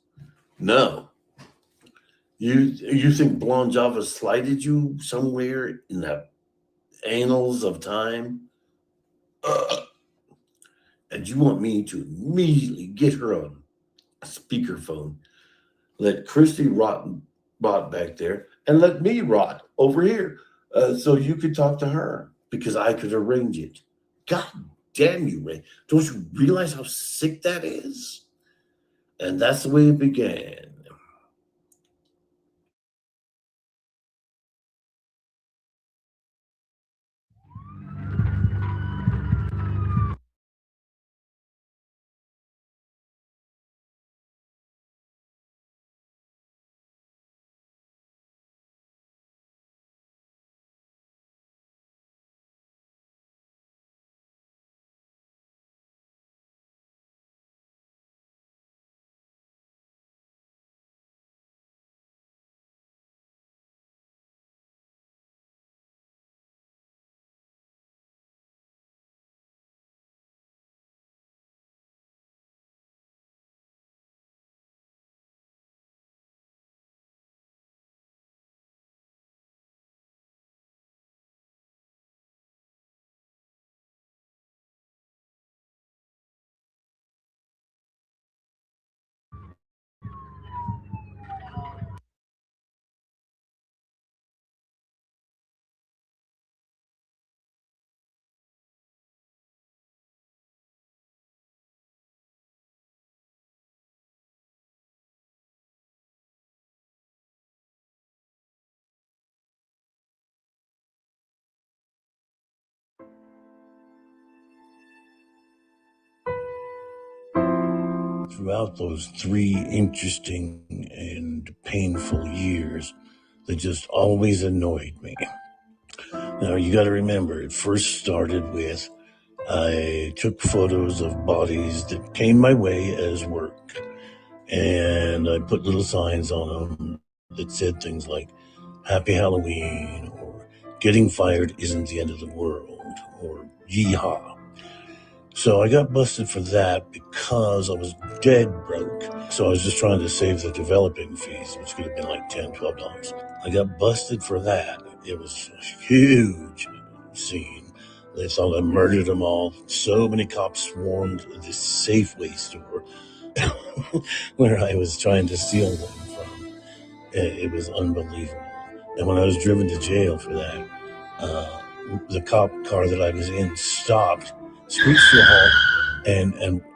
No. You think Blonde Java slighted you somewhere in the annals of time? And you want me to immediately get her on a speakerphone, let Christy rot back there, and let me rot over here, so you could talk to her, because I could arrange it. God damn you, Ray. Don't you realize how sick that is? And that's the way it began. Throughout those 3 interesting and painful years that just always annoyed me. Now, you got to remember, it first started with I took photos of bodies that came my way as work, and I put little signs on them that said things like, Happy Halloween, or Getting Fired Isn't the End of the World, or Yeehaw. So I got busted for that because I was dead broke. So I was just trying to save the developing fees, which could have been like $10, $12. I got busted for that. it was a huge scene. They thought I murdered them all. So many cops swarmed this Safeway store where I was trying to steal them from. It was unbelievable. And when I was driven to jail for that, the cop car that I was in stopped, screeched to a halt,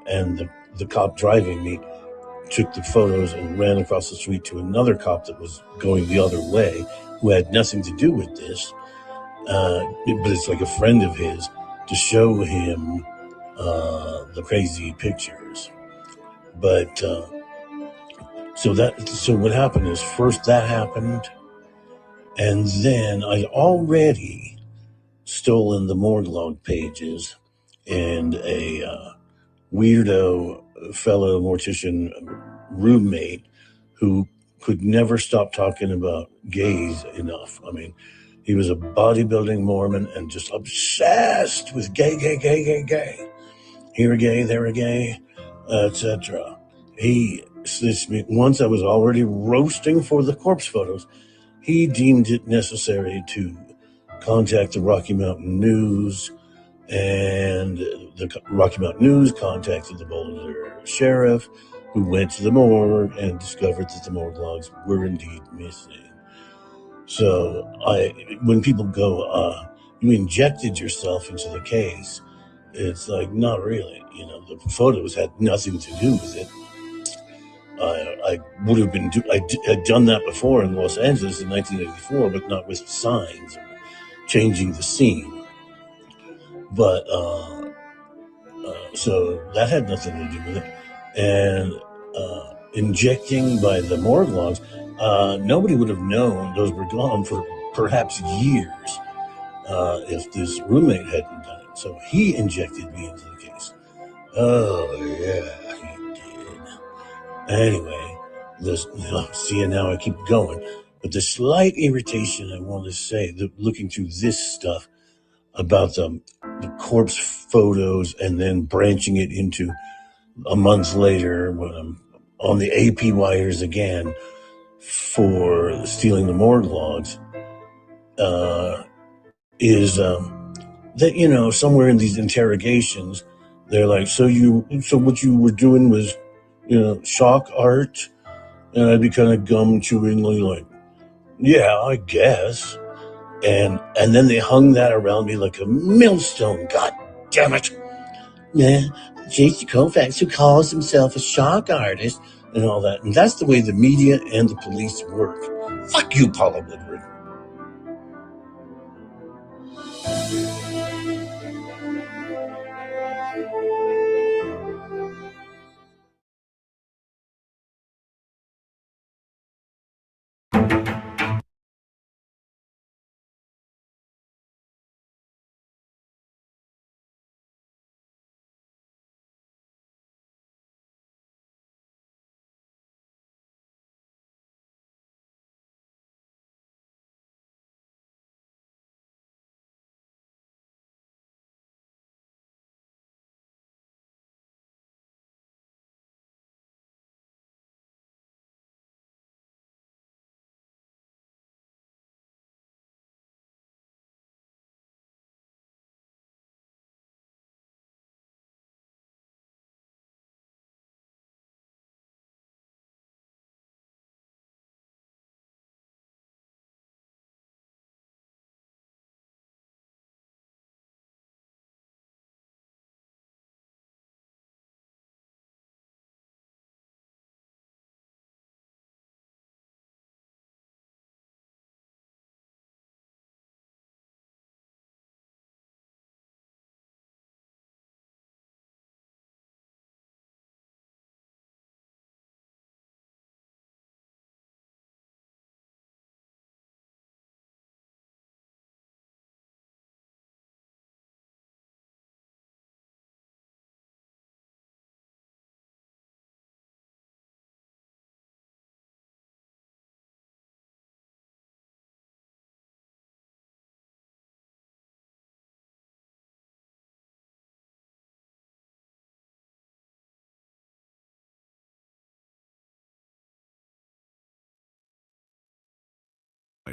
and the cop driving me took the photos and ran across the street to another cop that was going the other way, who had nothing to do with this, but it's like a friend of his, to show him the crazy pictures. But so what happened is, first that happened, and then I'd already stolen the morgue log pages, and a weirdo fellow mortician roommate who could never stop talking about gays enough. I mean, he was a bodybuilding Mormon and just obsessed with gay. Here a gay, there a gay, etc. Once I was already roasting for the corpse photos, he deemed it necessary to contact the Rocky Mountain News, and the Rocky Mountain News contacted the Boulder sheriff, who went to the morgue and discovered that the morgue logs were indeed missing. So when people go, you injected yourself into the case, it's like, not really. The photos had nothing to do with it. I would have been, I had done that before in Los Angeles in 1984, but not with signs or changing the scene. But so that had nothing to do with it. And injecting by the morgue logs, nobody would have known those were gone for perhaps years if this roommate hadn't done it. So he injected me into the case. Oh, yeah, he did. Anyway, see, now I keep going. But the slight irritation I want to say, looking through this stuff about the corpse photos and then branching it into a month later when I'm on the AP wires again for stealing the morgue logs, is that, somewhere in these interrogations, they're like, so what you were doing was, shock art? And I'd be kind of gum-chewingly like, yeah, I guess. And then they hung that around me like a millstone. God damn it. Yeah, JT Kofax, who calls himself a shock artist and all that. And that's the way the media and the police work. Fuck you, Paula Woodward.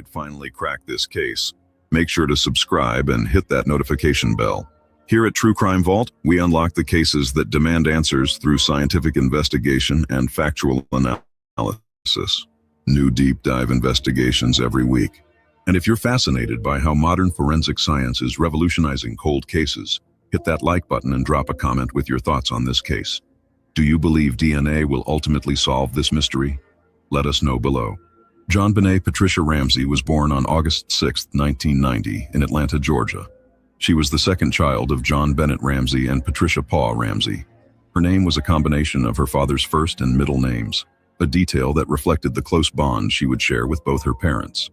might finally crack this case. Make sure to subscribe and hit that notification bell. Here at True Crime Vault, we unlock the cases that demand answers through scientific investigation and factual analysis. New deep dive investigations every week. And if you're fascinated by how modern forensic science is revolutionizing cold cases, hit that like button and drop a comment with your thoughts on this case. Do you believe DNA will ultimately solve this mystery? Let us know below. JonBenet Patricia Ramsay was born on August 6, 1990, in Atlanta, Georgia. She was the second child of John Bennett Ramsay and Patricia Paw Ramsay. Her name was a combination of her father's first and middle names, a detail that reflected the close bond she would share with both her parents.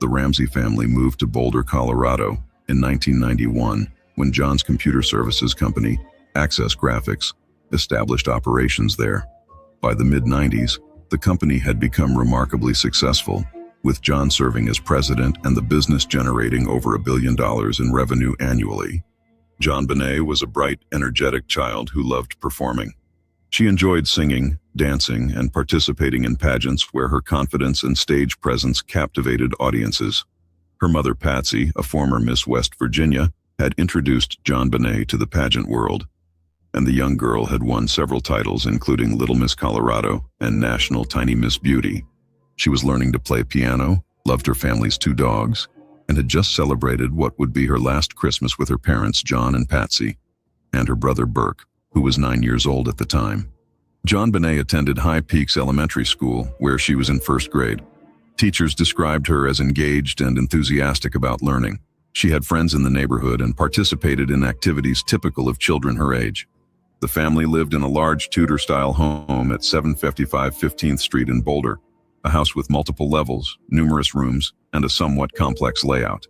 The Ramsay family moved to Boulder, Colorado in 1991 when John's computer services company, Access Graphics, established operations there. By the mid-90s, the company had become remarkably successful, with John serving as president and the business generating over $1 billion in revenue annually. JonBenet was a bright, energetic child who loved performing. She enjoyed singing, dancing, and participating in pageants where her confidence and stage presence captivated audiences. Her mother, Patsy, a former Miss West Virginia, had introduced JonBenet to the pageant world, and the young girl had won several titles including Little Miss Colorado and National Tiny Miss Beauty. She was learning to play piano, loved her family's 2 dogs, and had just celebrated what would be her last Christmas with her parents, John and Patsy, and her brother Burke, who was 9 years old at the time. JonBenet attended High Peaks Elementary School, where she was in 1st grade. Teachers described her as engaged and enthusiastic about learning. She had friends in the neighborhood and participated in activities typical of children her age. The family lived in a large Tudor-style home at 755 15th Street in Boulder, a house with multiple levels, numerous rooms, and a somewhat complex layout.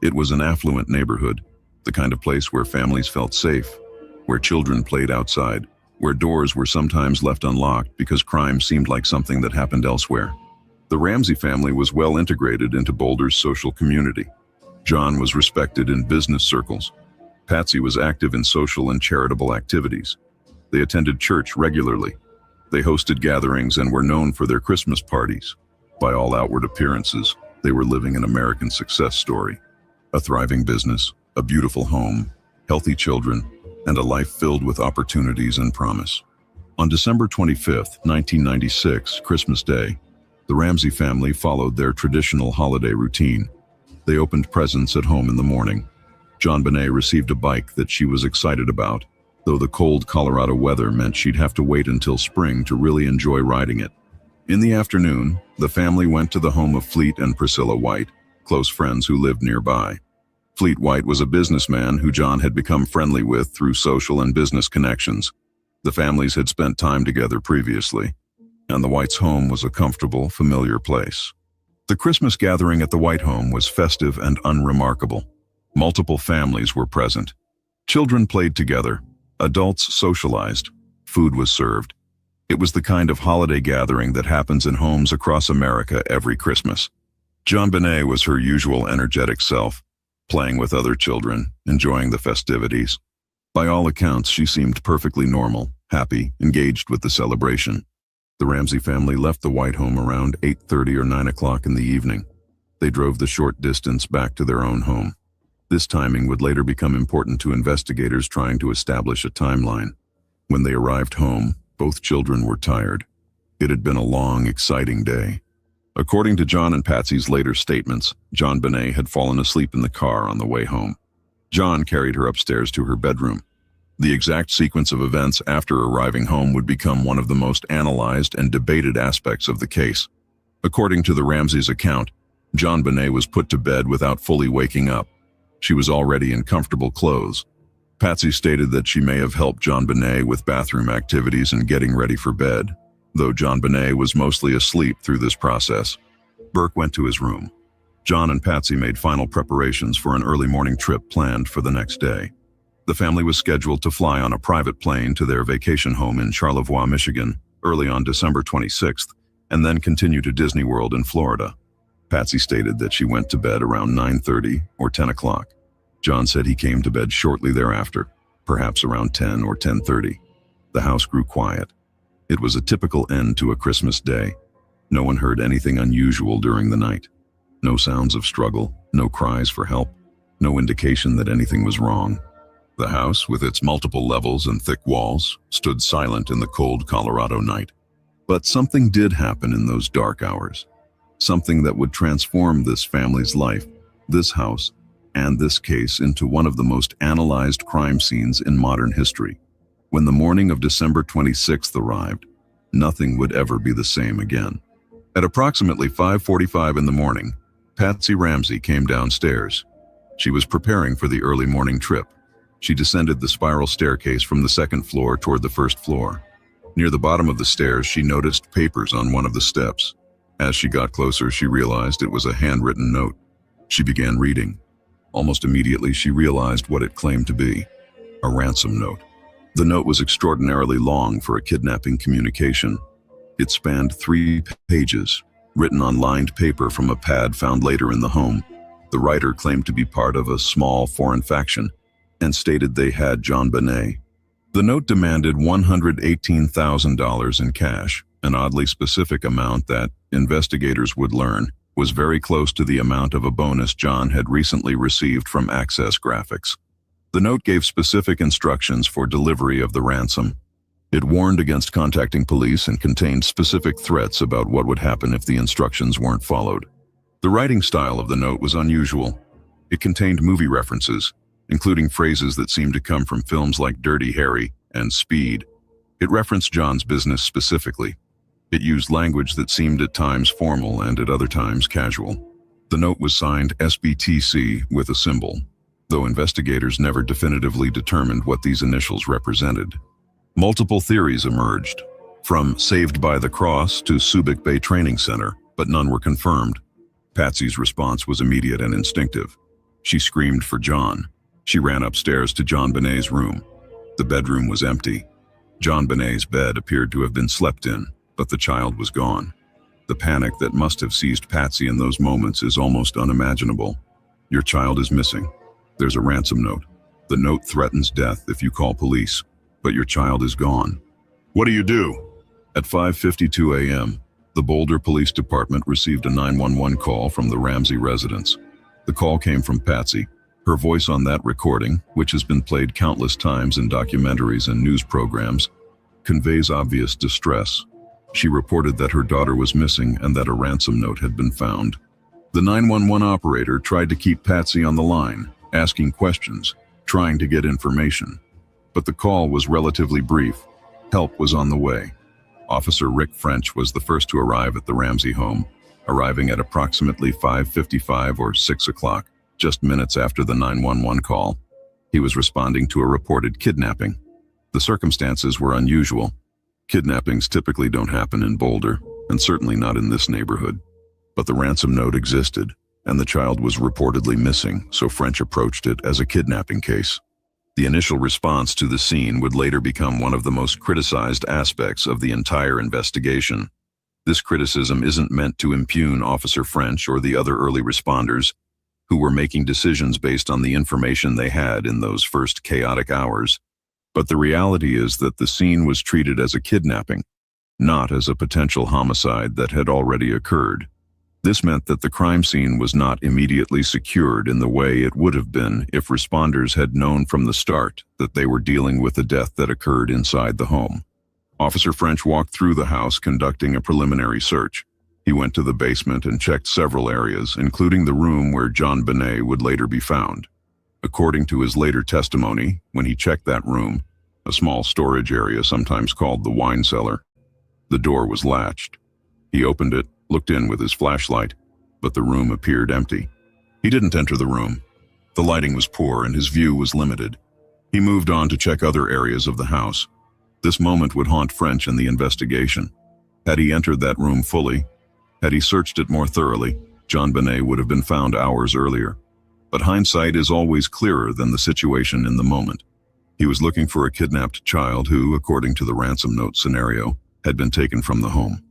It was an affluent neighborhood, the kind of place where families felt safe, where children played outside, where doors were sometimes left unlocked because crime seemed like something that happened elsewhere. The Ramsay family was well integrated into Boulder's social community. John was respected in business circles. Patsy was active in social and charitable activities. They attended church regularly. They hosted gatherings and were known for their Christmas parties. By all outward appearances, they were living an American success story. A thriving business, a beautiful home, healthy children, and a life filled with opportunities and promise. On December 25, 1996, Christmas Day, the Ramsay family followed their traditional holiday routine. They opened presents at home in the morning. JonBenet received a bike that she was excited about, though the cold Colorado weather meant she'd have to wait until spring to really enjoy riding it. In the afternoon, the family went to the home of Fleet and Priscilla White, close friends who lived nearby. Fleet White was a businessman who John had become friendly with through social and business connections. The families had spent time together previously, and the Whites' home was a comfortable, familiar place. The Christmas gathering at the White home was festive and unremarkable. Multiple families were present. Children played together. Adults socialized. Food was served. It was the kind of holiday gathering that happens in homes across America every Christmas. JonBenet was her usual energetic self, playing with other children, enjoying the festivities. By all accounts, she seemed perfectly normal, happy, engaged with the celebration. The Ramsay family left the White home around 8:30 or 9 o'clock in the evening. They drove the short distance back to their own home. This timing would later become important to investigators trying to establish a timeline. When they arrived home, both children were tired. It had been a long, exciting day. According to John and Patsy's later statements, JonBenet had fallen asleep in the car on the way home. John carried her upstairs to her bedroom. The exact sequence of events after arriving home would become one of the most analyzed and debated aspects of the case. According to the Ramsays' account, JonBenet was put to bed without fully waking up. She was already in comfortable clothes. Patsy stated that she may have helped JonBenet with bathroom activities and getting ready for bed, though JonBenet was mostly asleep through this process. Burke went to his room. John and Patsy made final preparations for an early morning trip planned for the next day. The family was scheduled to fly on a private plane to their vacation home in Charlevoix, Michigan, early on December 26th, and then continue to Disney World in Florida. Patsy stated that she went to bed around 9:30 or 10 o'clock. John said he came to bed shortly thereafter, perhaps around 10 or 10:30. The house grew quiet. It was a typical end to a Christmas day. No one heard anything unusual during the night. No sounds of struggle, no cries for help, no indication that anything was wrong. The house, with its multiple levels and thick walls, stood silent in the cold Colorado night. But something did happen in those dark hours. Something that would transform this family's life, this house, and this case into one of the most analyzed crime scenes in modern history. When the morning of December 26th arrived, nothing would ever be the same again. At approximately 5:45 in the morning, Patsy Ramsay came downstairs. She was preparing for the early morning trip. She descended the spiral staircase from the second floor toward the first floor. Near the bottom of the stairs, she noticed papers on one of the steps. As she got closer, she realized it was a handwritten note. She began reading. Almost immediately, she realized what it claimed to be: a ransom note. The note was extraordinarily long for a kidnapping communication. It spanned 3 pages, written on lined paper from a pad found later in the home. The writer claimed to be part of a small foreign faction and stated they had John Bonet. The note demanded $118,000 in cash, an oddly specific amount that, investigators would learn, was very close to the amount of a bonus John had recently received from Access Graphics. The note gave specific instructions for delivery of the ransom. It warned against contacting police and contained specific threats about what would happen if the instructions weren't followed. The writing style of the note was unusual. It contained movie references, including phrases that seemed to come from films like Dirty Harry and Speed. It referenced John's business specifically. It used language that seemed at times formal and at other times casual. The note was signed SBTC with a symbol, though investigators never definitively determined what these initials represented. Multiple theories emerged, from Saved by the Cross to Subic Bay Training Center, but none were confirmed. Patsy's response was immediate and instinctive. She screamed for John. She ran upstairs to John Bonet's room. The bedroom was empty. John Bonet's bed appeared to have been slept in, but the child was gone. The panic that must have seized Patsy in those moments is almost unimaginable. Your child is missing. There's a ransom note. The note threatens death if you call police, but your child is gone. What do you do? At 5:52 a.m., the Boulder Police Department received a 911 call from the Ramsay residence. The call came from Patsy. Her voice on that recording, which has been played countless times in documentaries and news programs, conveys obvious distress. She reported that her daughter was missing and that a ransom note had been found. The 911 operator tried to keep Patsy on the line, asking questions, trying to get information. But the call was relatively brief. Help was on the way. Officer Rick French was the first to arrive at the Ramsay home, arriving at approximately 5:55 or 6 o'clock, just minutes after the 911 call. He was responding to a reported kidnapping. The circumstances were unusual. Kidnappings typically don't happen in Boulder, and certainly not in this neighborhood. But the ransom note existed, and the child was reportedly missing, so French approached it as a kidnapping case. The initial response to the scene would later become one of the most criticized aspects of the entire investigation. This criticism isn't meant to impugn Officer French or the other early responders, who were making decisions based on the information they had in those first chaotic hours. But the reality is that the scene was treated as a kidnapping, not as a potential homicide that had already occurred. This meant that the crime scene was not immediately secured in the way it would have been if responders had known from the start that they were dealing with a death that occurred inside the home. Officer French walked through the house conducting a preliminary search. He went to the basement and checked several areas, including the room where John Bonet would later be found. According to his later testimony, when he checked that room, a small storage area sometimes called the wine cellar, the door was latched. He opened it, looked in with his flashlight, but the room appeared empty. He didn't enter the room. The lighting was poor and his view was limited. He moved on to check other areas of the house. This moment would haunt French in the investigation. Had he entered that room fully, had he searched it more thoroughly, John Bonet would have been found hours earlier. But hindsight is always clearer than the situation in the moment. He was looking for a kidnapped child who, according to the ransom note scenario, had been taken from the home.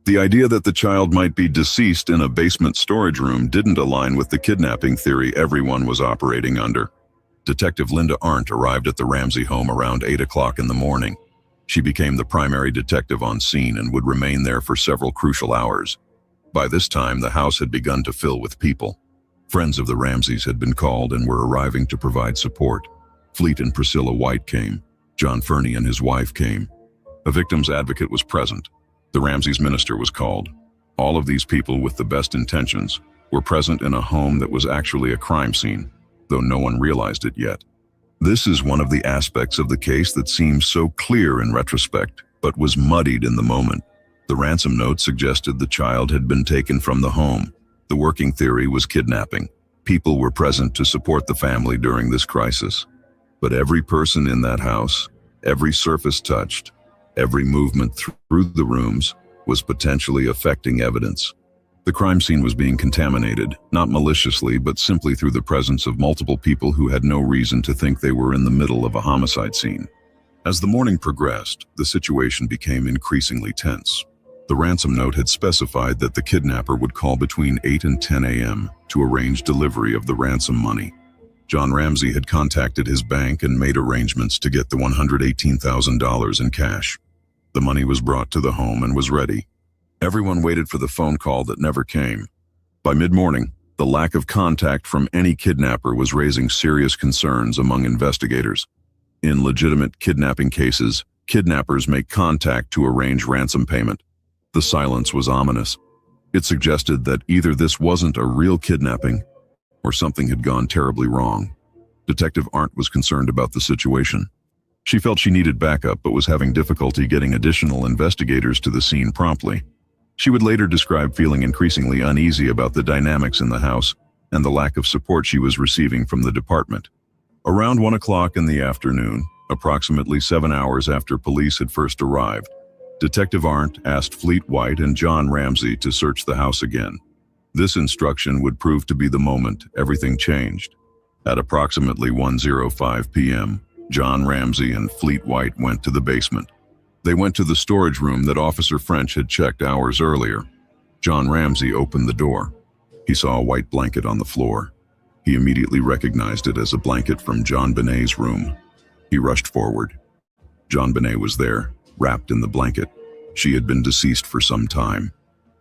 The idea that the child might be deceased in a basement storage room didn't align with the kidnapping theory everyone was operating under. Detective Linda Arndt arrived at the Ramsay home around 8 o'clock in the morning. She became the primary detective on scene and would remain there for several crucial hours. By this time, the house had begun to fill with people. Friends of the Ramsays had been called and were arriving to provide support. Fleet and Priscilla White came. John Fernie and his wife came. A victim's advocate was present. The Ramsays minister was called. All of these people with the best intentions were present in a home that was actually a crime scene, though no one realized it yet. This is one of the aspects of the case that seems so clear in retrospect, but was muddied in the moment. The ransom note suggested the child had been taken from the home. The working theory was kidnapping. People were present to support the family during this crisis. But every person in that house, every surface touched, every movement through the rooms was potentially affecting evidence. The crime scene was being contaminated, not maliciously, but simply through the presence of multiple people who had no reason to think they were in the middle of a homicide scene. As the morning progressed, the situation became increasingly tense. The ransom note had specified that the kidnapper would call between 8 and 10 a.m. to arrange delivery of the ransom money. John Ramsay had contacted his bank and made arrangements to get the $118,000 in cash. The money was brought to the home and was ready. Everyone waited for the phone call that never came. By mid-morning, the lack of contact from any kidnapper was raising serious concerns among investigators. In legitimate kidnapping cases, kidnappers make contact to arrange ransom payment. The silence was ominous. It suggested that either this wasn't a real kidnapping or something had gone terribly wrong. Detective Arndt was concerned about the situation. She felt she needed backup but was having difficulty getting additional investigators to the scene promptly. She would later describe feeling increasingly uneasy about the dynamics in the house and the lack of support she was receiving from the department. Around 1 o'clock in the afternoon, approximately 7 hours after police had first arrived, Detective Arndt asked Fleet White and John Ramsay to search the house again. This instruction would prove to be the moment everything changed. At approximately 1:05 p.m., John Ramsay and Fleet White went to the basement. They went to the storage room that Officer French had checked hours earlier. John Ramsay opened the door. He saw a white blanket on the floor. He immediately recognized it as a blanket from John Benet's room. He rushed forward. John Benet was there, wrapped in the blanket. She had been deceased for some time.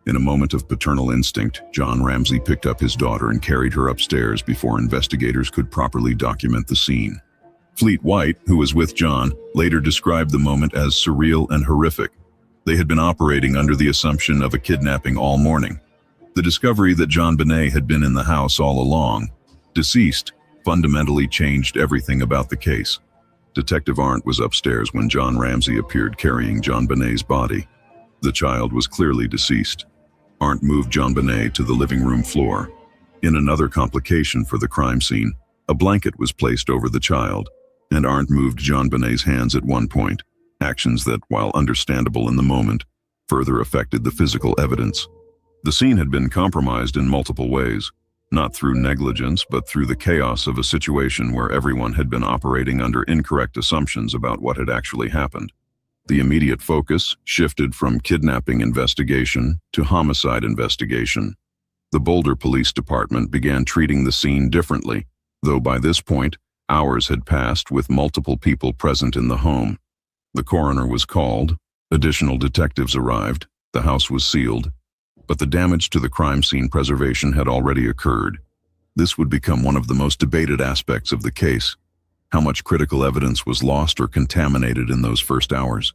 In a moment of paternal instinct, John Ramsay picked up his daughter and carried her upstairs before investigators could properly document the scene. Fleet White, who was with John, later described the moment as surreal and horrific. They had been operating under the assumption of a kidnapping all morning. The discovery that John Benet had been in the house all along, deceased, fundamentally changed everything about the case. Detective Arndt was upstairs when John Ramsay appeared carrying John Benet's body. The child was clearly deceased. Arndt moved John Benet to the living room floor. In another complication for the crime scene, a blanket was placed over the child, and Arndt moved John Benet's hands at one point, actions that, while understandable in the moment, further affected the physical evidence. The scene had been compromised in multiple ways, not through negligence, but through the chaos of a situation where everyone had been operating under incorrect assumptions about what had actually happened. The immediate focus shifted from kidnapping investigation to homicide investigation. The Boulder Police Department began treating the scene differently, though by this point, hours had passed with multiple people present in the home. The coroner was called, additional detectives arrived, the house was sealed, but the damage to the crime scene preservation had already occurred. This would become one of the most debated aspects of the case. How much critical evidence was lost or contaminated in those first hours?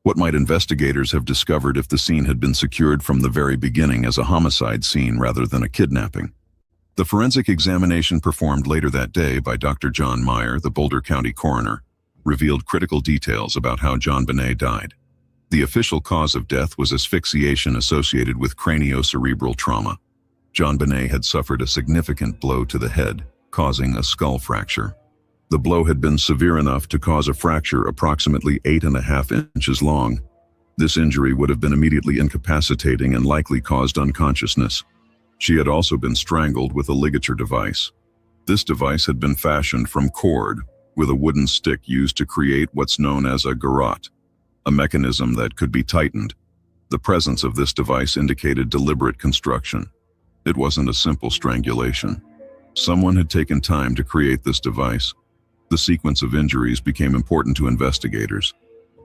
What might investigators have discovered if the scene had been secured from the very beginning as a homicide scene rather than a kidnapping? The forensic examination performed later that day by Dr. John Meyer, the Boulder County coroner, revealed critical details about how John Benet died. The official cause of death was asphyxiation associated with craniocerebral trauma. John Benet had suffered a significant blow to the head, causing a skull fracture. The blow had been severe enough to cause a fracture approximately 8.5 inches long. This injury would have been immediately incapacitating and likely caused unconsciousness. She had also been strangled with a ligature device. This device had been fashioned from cord, with a wooden stick used to create what's known as a garrote, a mechanism that could be tightened. The presence of this device indicated deliberate construction. It wasn't a simple strangulation. Someone had taken time to create this device. The sequence of injuries became important to investigators.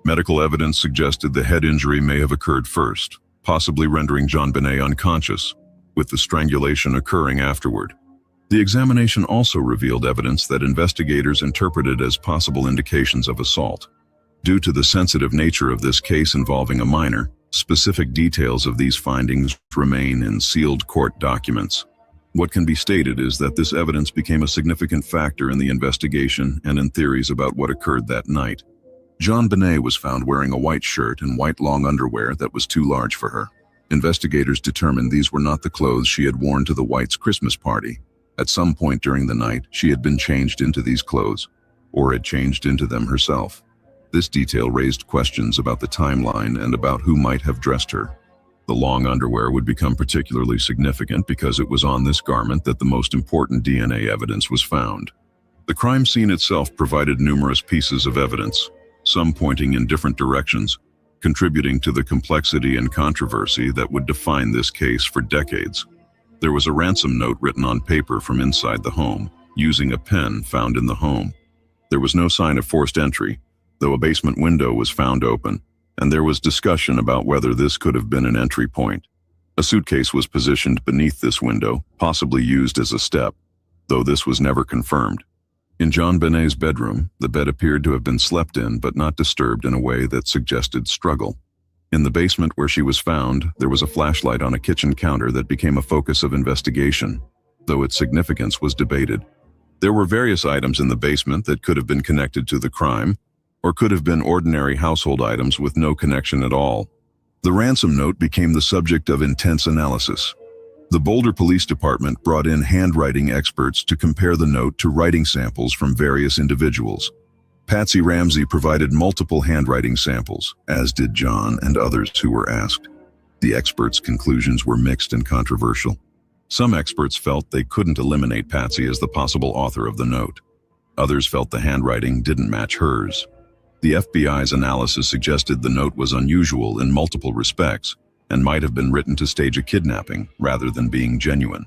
Medical evidence suggested the head injury may have occurred first, possibly rendering JonBenet unconscious, with the strangulation occurring afterward. The examination also revealed evidence that investigators interpreted as possible indications of assault. Due to the sensitive nature of this case involving a minor, specific details of these findings remain in sealed court documents. What can be stated is that this evidence became a significant factor in the investigation and in theories about what occurred that night. JonBenet was found wearing a white shirt and white long underwear that was too large for her. Investigators determined these were not the clothes she had worn to the Whites' Christmas party. At some point during the night, she had been changed into these clothes, or had changed into them herself. This detail raised questions about the timeline and about who might have dressed her. The long underwear would become particularly significant because it was on this garment that the most important DNA evidence was found. The crime scene itself provided numerous pieces of evidence, some pointing in different directions, contributing to the complexity and controversy that would define this case for decades. There was a ransom note written on paper from inside the home, using a pen found in the home. There was no sign of forced entry, though a basement window was found open, and there was discussion about whether this could have been an entry point. A suitcase was positioned beneath this window, possibly used as a step, though this was never confirmed. In JonBenet's bedroom, the bed appeared to have been slept in but not disturbed in a way that suggested struggle. In the basement where she was found, there was a flashlight on a kitchen counter that became a focus of investigation, though its significance was debated. There were various items in the basement that could have been connected to the crime, or could have been ordinary household items with no connection at all. The ransom note became the subject of intense analysis. The Boulder Police Department brought in handwriting experts to compare the note to writing samples from various individuals. Patsy Ramsay provided multiple handwriting samples, as did John and others who were asked. The experts' conclusions were mixed and controversial. Some experts felt they couldn't eliminate Patsy as the possible author of the note. Others felt the handwriting didn't match hers. The FBI's analysis suggested the note was unusual in multiple respects and might have been written to stage a kidnapping rather than being genuine.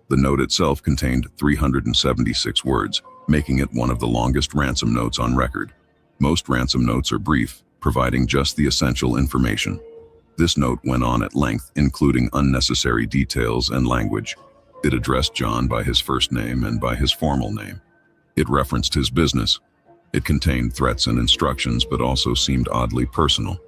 The note itself contained 376 words, making it one of the longest ransom notes on record. Most ransom notes are brief, providing just the essential information. This note went on at length, including unnecessary details and language. It addressed John by his first name and by his formal name. It referenced his business. It contained threats and instructions, but also seemed oddly personal.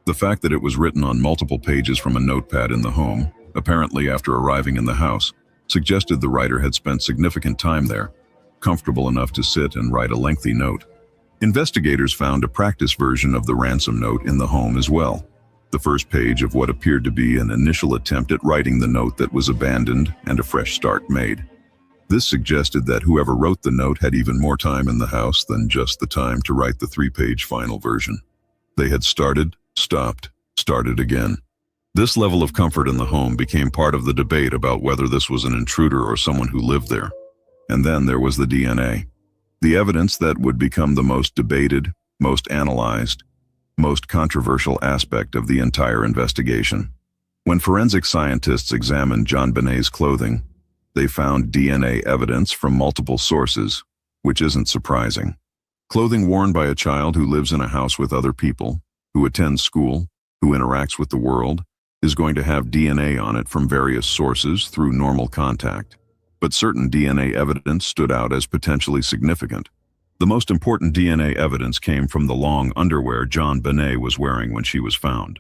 The fact that it was written on multiple pages from a notepad in the home, apparently after arriving in the house, suggested the writer had spent significant time there, comfortable enough to sit and write a lengthy note. Investigators found a practice version of the ransom note in the home as well. The first page of what appeared to be an initial attempt at writing the note that was abandoned and a fresh start made. This suggested that whoever wrote the note had even more time in the house than just the time to write the 3-page final version. They had started, stopped, started again. This level of comfort in the home became part of the debate about whether this was an intruder or someone who lived there. And then there was the DNA. The evidence that would become the most debated, most analyzed, most controversial aspect of the entire investigation. When forensic scientists examined JonBenet's clothing, they found DNA evidence from multiple sources, which isn't surprising. Clothing worn by a child who lives in a house with other people, who attends school, who interacts with the world, is going to have DNA on it from various sources through normal contact. But certain DNA evidence stood out as potentially significant. The most important DNA evidence came from the long underwear JonBenet was wearing when she was found.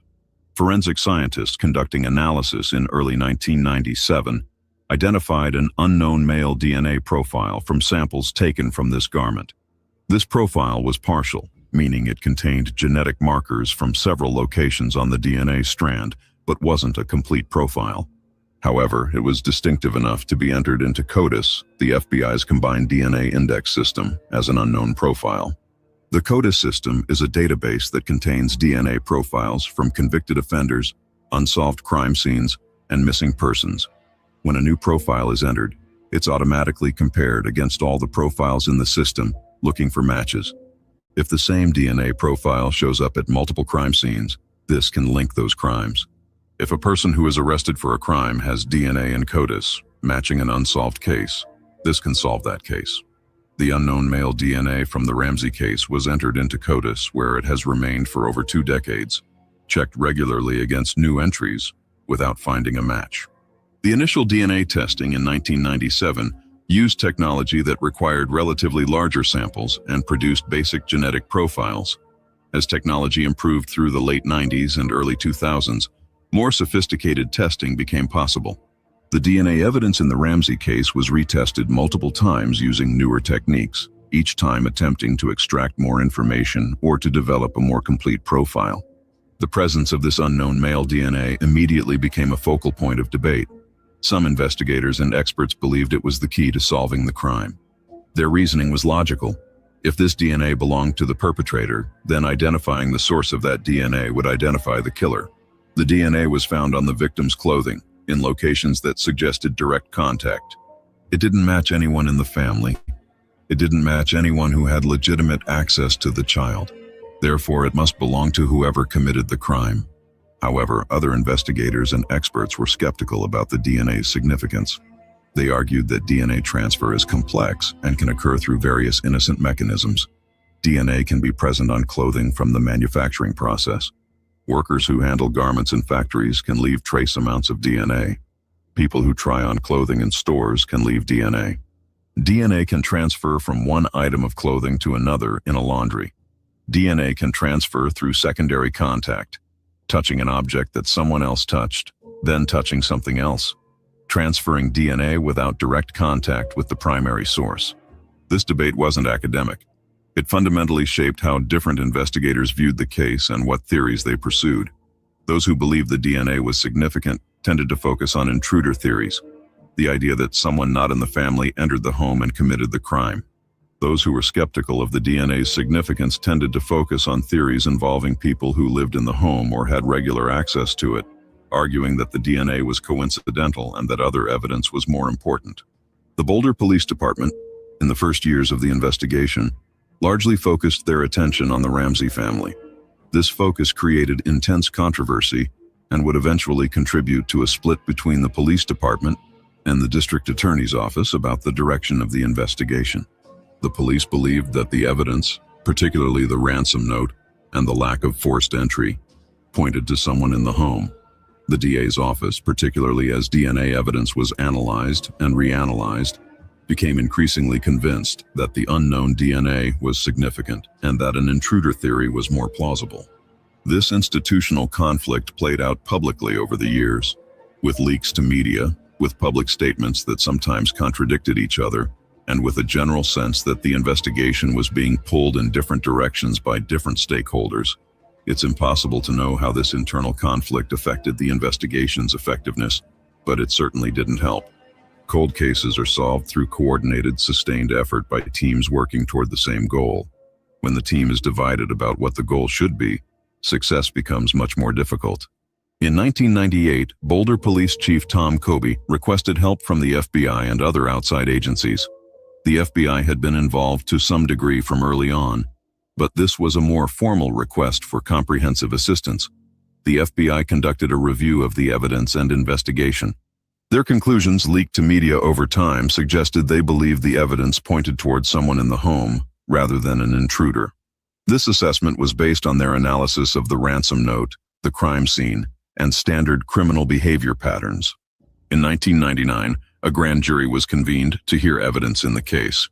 Forensic scientists conducting analysis in early 1997 identified an unknown male DNA profile from samples taken from this garment. This profile was partial, meaning it contained genetic markers from several locations on the DNA strand, but wasn't a complete profile. However, it was distinctive enough to be entered into CODIS, the FBI's combined DNA index system, as an unknown profile. The CODIS system is a database that contains DNA profiles from convicted offenders, unsolved crime scenes, and missing persons. When a new profile is entered, it's automatically compared against all the profiles in the system, looking for matches. If the same DNA profile shows up at multiple crime scenes, this can link those crimes. If a person who is arrested for a crime has DNA in CODIS, matching an unsolved case, this can solve that case. The unknown male DNA from the Ramsay case was entered into CODIS, where it has remained for over 2 decades. checked regularly against new entries without finding a match. The initial DNA testing in 1997 used technology that required relatively larger samples and produced basic genetic profiles. As technology improved through the late 90s and early 2000s, more sophisticated testing became possible. The DNA evidence in the Ramsay case was retested multiple times using newer techniques, each time attempting to extract more information or to develop a more complete profile. The presence of this unknown male DNA immediately became a focal point of debate. Some investigators and experts believed it was the key to solving the crime. Their reasoning was logical. If this DNA belonged to the perpetrator, then identifying the source of that DNA would identify the killer. The DNA was found on the victim's clothing, in locations that suggested direct contact. It didn't match anyone in the family. It didn't match anyone who had legitimate access to the child. Therefore, it must belong to whoever committed the crime. However, other investigators and experts were skeptical about the DNA's significance. They argued that DNA transfer is complex and can occur through various innocent mechanisms. DNA can be present on clothing from the manufacturing process. Workers who handle garments in factories can leave trace amounts of DNA. People who try on clothing in stores can leave DNA. DNA can transfer from one item of clothing to another in a laundry. DNA can transfer through secondary contact, touching an object that someone else touched, then touching something else, transferring DNA without direct contact with the primary source. This debate wasn't academic. It fundamentally shaped how different investigators viewed the case and what theories they pursued. Those who believed the DNA was significant tended to focus on intruder theories, the idea that someone not in the family entered the home and committed the crime. Those who were skeptical of the DNA's significance tended to focus on theories involving people who lived in the home or had regular access to it, arguing that the DNA was coincidental and that other evidence was more important. The Boulder Police Department, in the first years of the investigation, largely focused their attention on the Ramsay family. This focus created intense controversy and would eventually contribute to a split between the police department and the district attorney's office about the direction of the investigation. The police believed that the evidence, particularly the ransom note and the lack of forced entry, pointed to someone in the home. The DA's office, particularly as DNA evidence was analyzed and reanalyzed, became increasingly convinced that the unknown DNA was significant and that an intruder theory was more plausible. This institutional conflict played out publicly over the years, with leaks to media, with public statements that sometimes contradicted each other, and with a general sense that the investigation was being pulled in different directions by different stakeholders. It's impossible to know how this internal conflict affected the investigation's effectiveness, but it certainly didn't help. Cold cases are solved through coordinated, sustained effort by teams working toward the same goal. When the team is divided about what the goal should be, success becomes much more difficult. In 1998, Boulder Police Chief Tom Kobe requested help from the FBI and other outside agencies. The FBI had been involved to some degree from early on, but this was a more formal request for comprehensive assistance. The FBI conducted a review of the evidence and investigation. Their conclusions, leaked to media over time, suggested they believed the evidence pointed towards someone in the home rather than an intruder. This assessment was based on their analysis of the ransom note, the crime scene, and standard criminal behavior patterns. In 1999, a grand jury was convened to hear evidence in the case.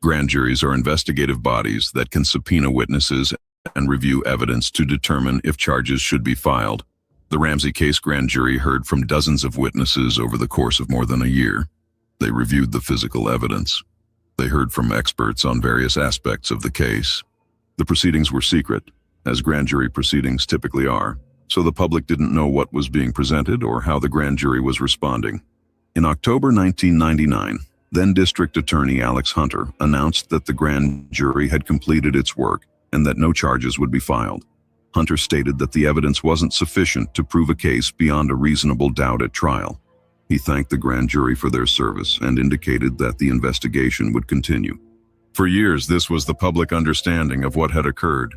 Grand juries are investigative bodies that can subpoena witnesses and review evidence to determine if charges should be filed. The Ramsay case grand jury heard from dozens of witnesses over the course of more than a year. They reviewed the physical evidence. They heard from experts on various aspects of the case. The proceedings were secret, as grand jury proceedings typically are, so the public didn't know what was being presented or how the grand jury was responding. In October 1999, then District Attorney Alex Hunter announced that the grand jury had completed its work and that no charges would be filed. Hunter stated that the evidence wasn't sufficient to prove a case beyond a reasonable doubt at trial. He thanked the grand jury for their service and indicated that the investigation would continue. For years, this was the public understanding of what had occurred.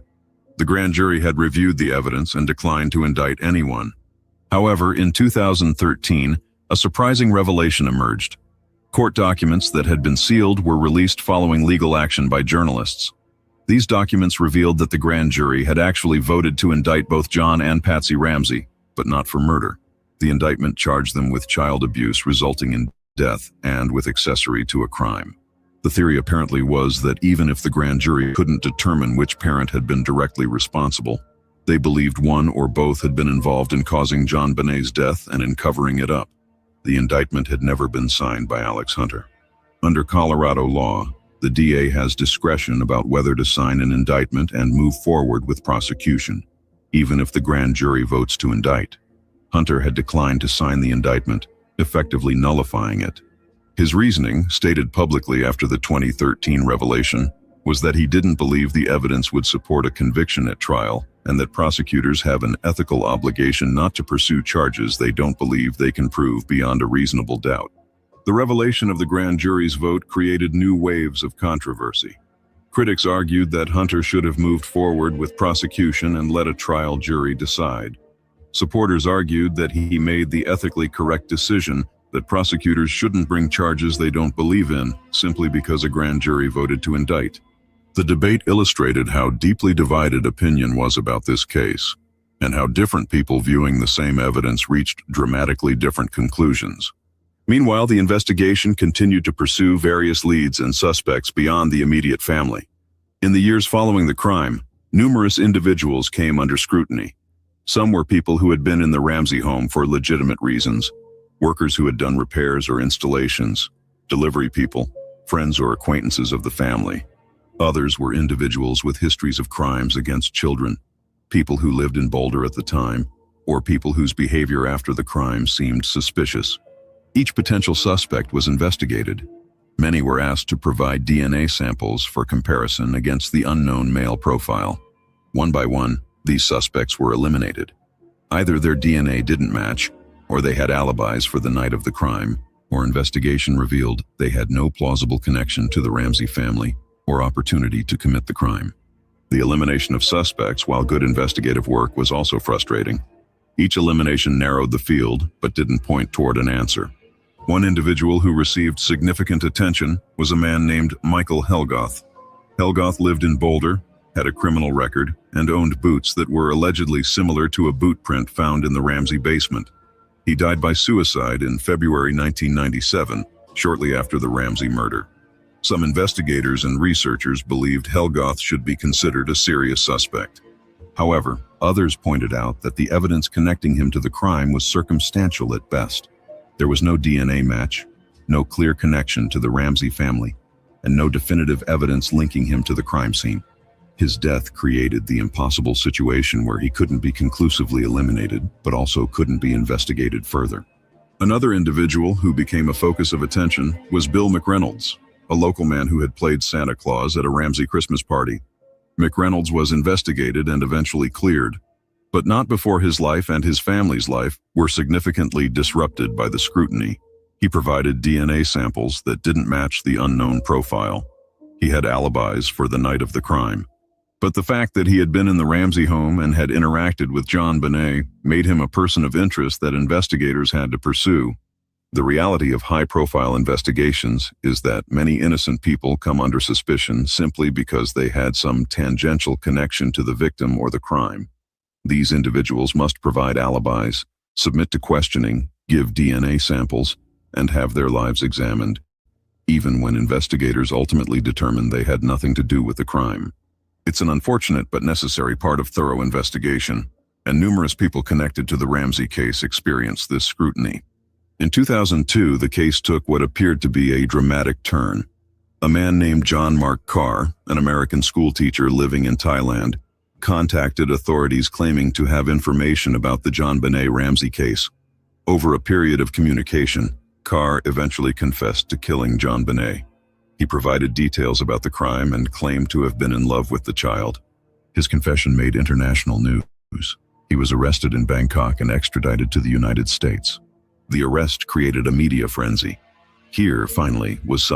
The grand jury had reviewed the evidence and declined to indict anyone. However, in 2013, a surprising revelation emerged. Court documents that had been sealed were released following legal action by journalists. These documents revealed that the grand jury had actually voted to indict both John and Patsy Ramsay, but not for murder. The indictment charged them with child abuse resulting in death and with accessory to a crime. The theory apparently was that even if the grand jury couldn't determine which parent had been directly responsible, they believed one or both had been involved in causing John Bonet's death and in covering it up. The indictment had never been signed by Alex Hunter. Under Colorado law, the DA has discretion about whether to sign an indictment and move forward with prosecution, even if the grand jury votes to indict. Hunter had declined to sign the indictment, effectively nullifying it. His reasoning, stated publicly after the 2013 revelation, was that he didn't believe the evidence would support a conviction at trial and that prosecutors have an ethical obligation not to pursue charges they don't believe they can prove beyond a reasonable doubt. The revelation of the grand jury's vote created new waves of controversy. Critics argued that Hunter should have moved forward with prosecution and let a trial jury decide. Supporters argued that he made the ethically correct decision that prosecutors shouldn't bring charges they don't believe in simply because a grand jury voted to indict. The debate illustrated how deeply divided opinion was about this case, and how different people viewing the same evidence reached dramatically different conclusions. Meanwhile, the investigation continued to pursue various leads and suspects beyond the immediate family. In the years following the crime, numerous individuals came under scrutiny. Some were people who had been in the Ramsay home for legitimate reasons, workers who had done repairs or installations, delivery people, friends or acquaintances of the family. Others were individuals with histories of crimes against children, people who lived in Boulder at the time, or people whose behavior after the crime seemed suspicious. Each potential suspect was investigated. Many were asked to provide DNA samples for comparison against the unknown male profile. One by one, these suspects were eliminated. Either their DNA didn't match, or they had alibis for the night of the crime, or investigation revealed they had no plausible connection to the Ramsay family or opportunity to commit the crime. The elimination of suspects, while good investigative work, was also frustrating. Each elimination narrowed the field, but didn't point toward an answer. One individual who received significant attention was a man named Michael Helgoth. Helgoth lived in Boulder, had a criminal record, and owned boots that were allegedly similar to a boot print found in the Ramsay basement. He died by suicide in February 1997, shortly after the Ramsay murder. Some investigators and researchers believed Helgoth should be considered a serious suspect. However, others pointed out that the evidence connecting him to the crime was circumstantial at best. There was no DNA match, no clear connection to the Ramsay family, and no definitive evidence linking him to the crime scene. His death created the impossible situation where he couldn't be conclusively eliminated, but also couldn't be investigated further. Another individual who became a focus of attention was Bill McReynolds, a local man who had played Santa Claus at a Ramsay Christmas party. McReynolds was investigated and eventually cleared, but not before his life and his family's life were significantly disrupted by the scrutiny. He provided DNA samples that didn't match the unknown profile. He had alibis for the night of the crime. But the fact that he had been in the Ramsay home and had interacted with John Bonet made him a person of interest that investigators had to pursue. The reality of high-profile investigations is that many innocent people come under suspicion simply because they had some tangential connection to the victim or the crime. These individuals must provide alibis, submit to questioning, give DNA samples, and have their lives examined, even when investigators ultimately determine they had nothing to do with the crime. It's an unfortunate but necessary part of thorough investigation, and numerous people connected to the Ramsay case experienced this scrutiny. In 2002, the case took what appeared to be a dramatic turn. A man named John Mark Carr, an American schoolteacher living in Thailand, contacted authorities claiming to have information about the John Bonet Ramsay case. Over a period of communication, Carr eventually confessed to killing John Bonet. He provided details about the crime and claimed to have been in love with the child. His confession made international news. He was arrested in Bangkok and extradited to the United States. The arrest created a media frenzy. Here, finally, was someone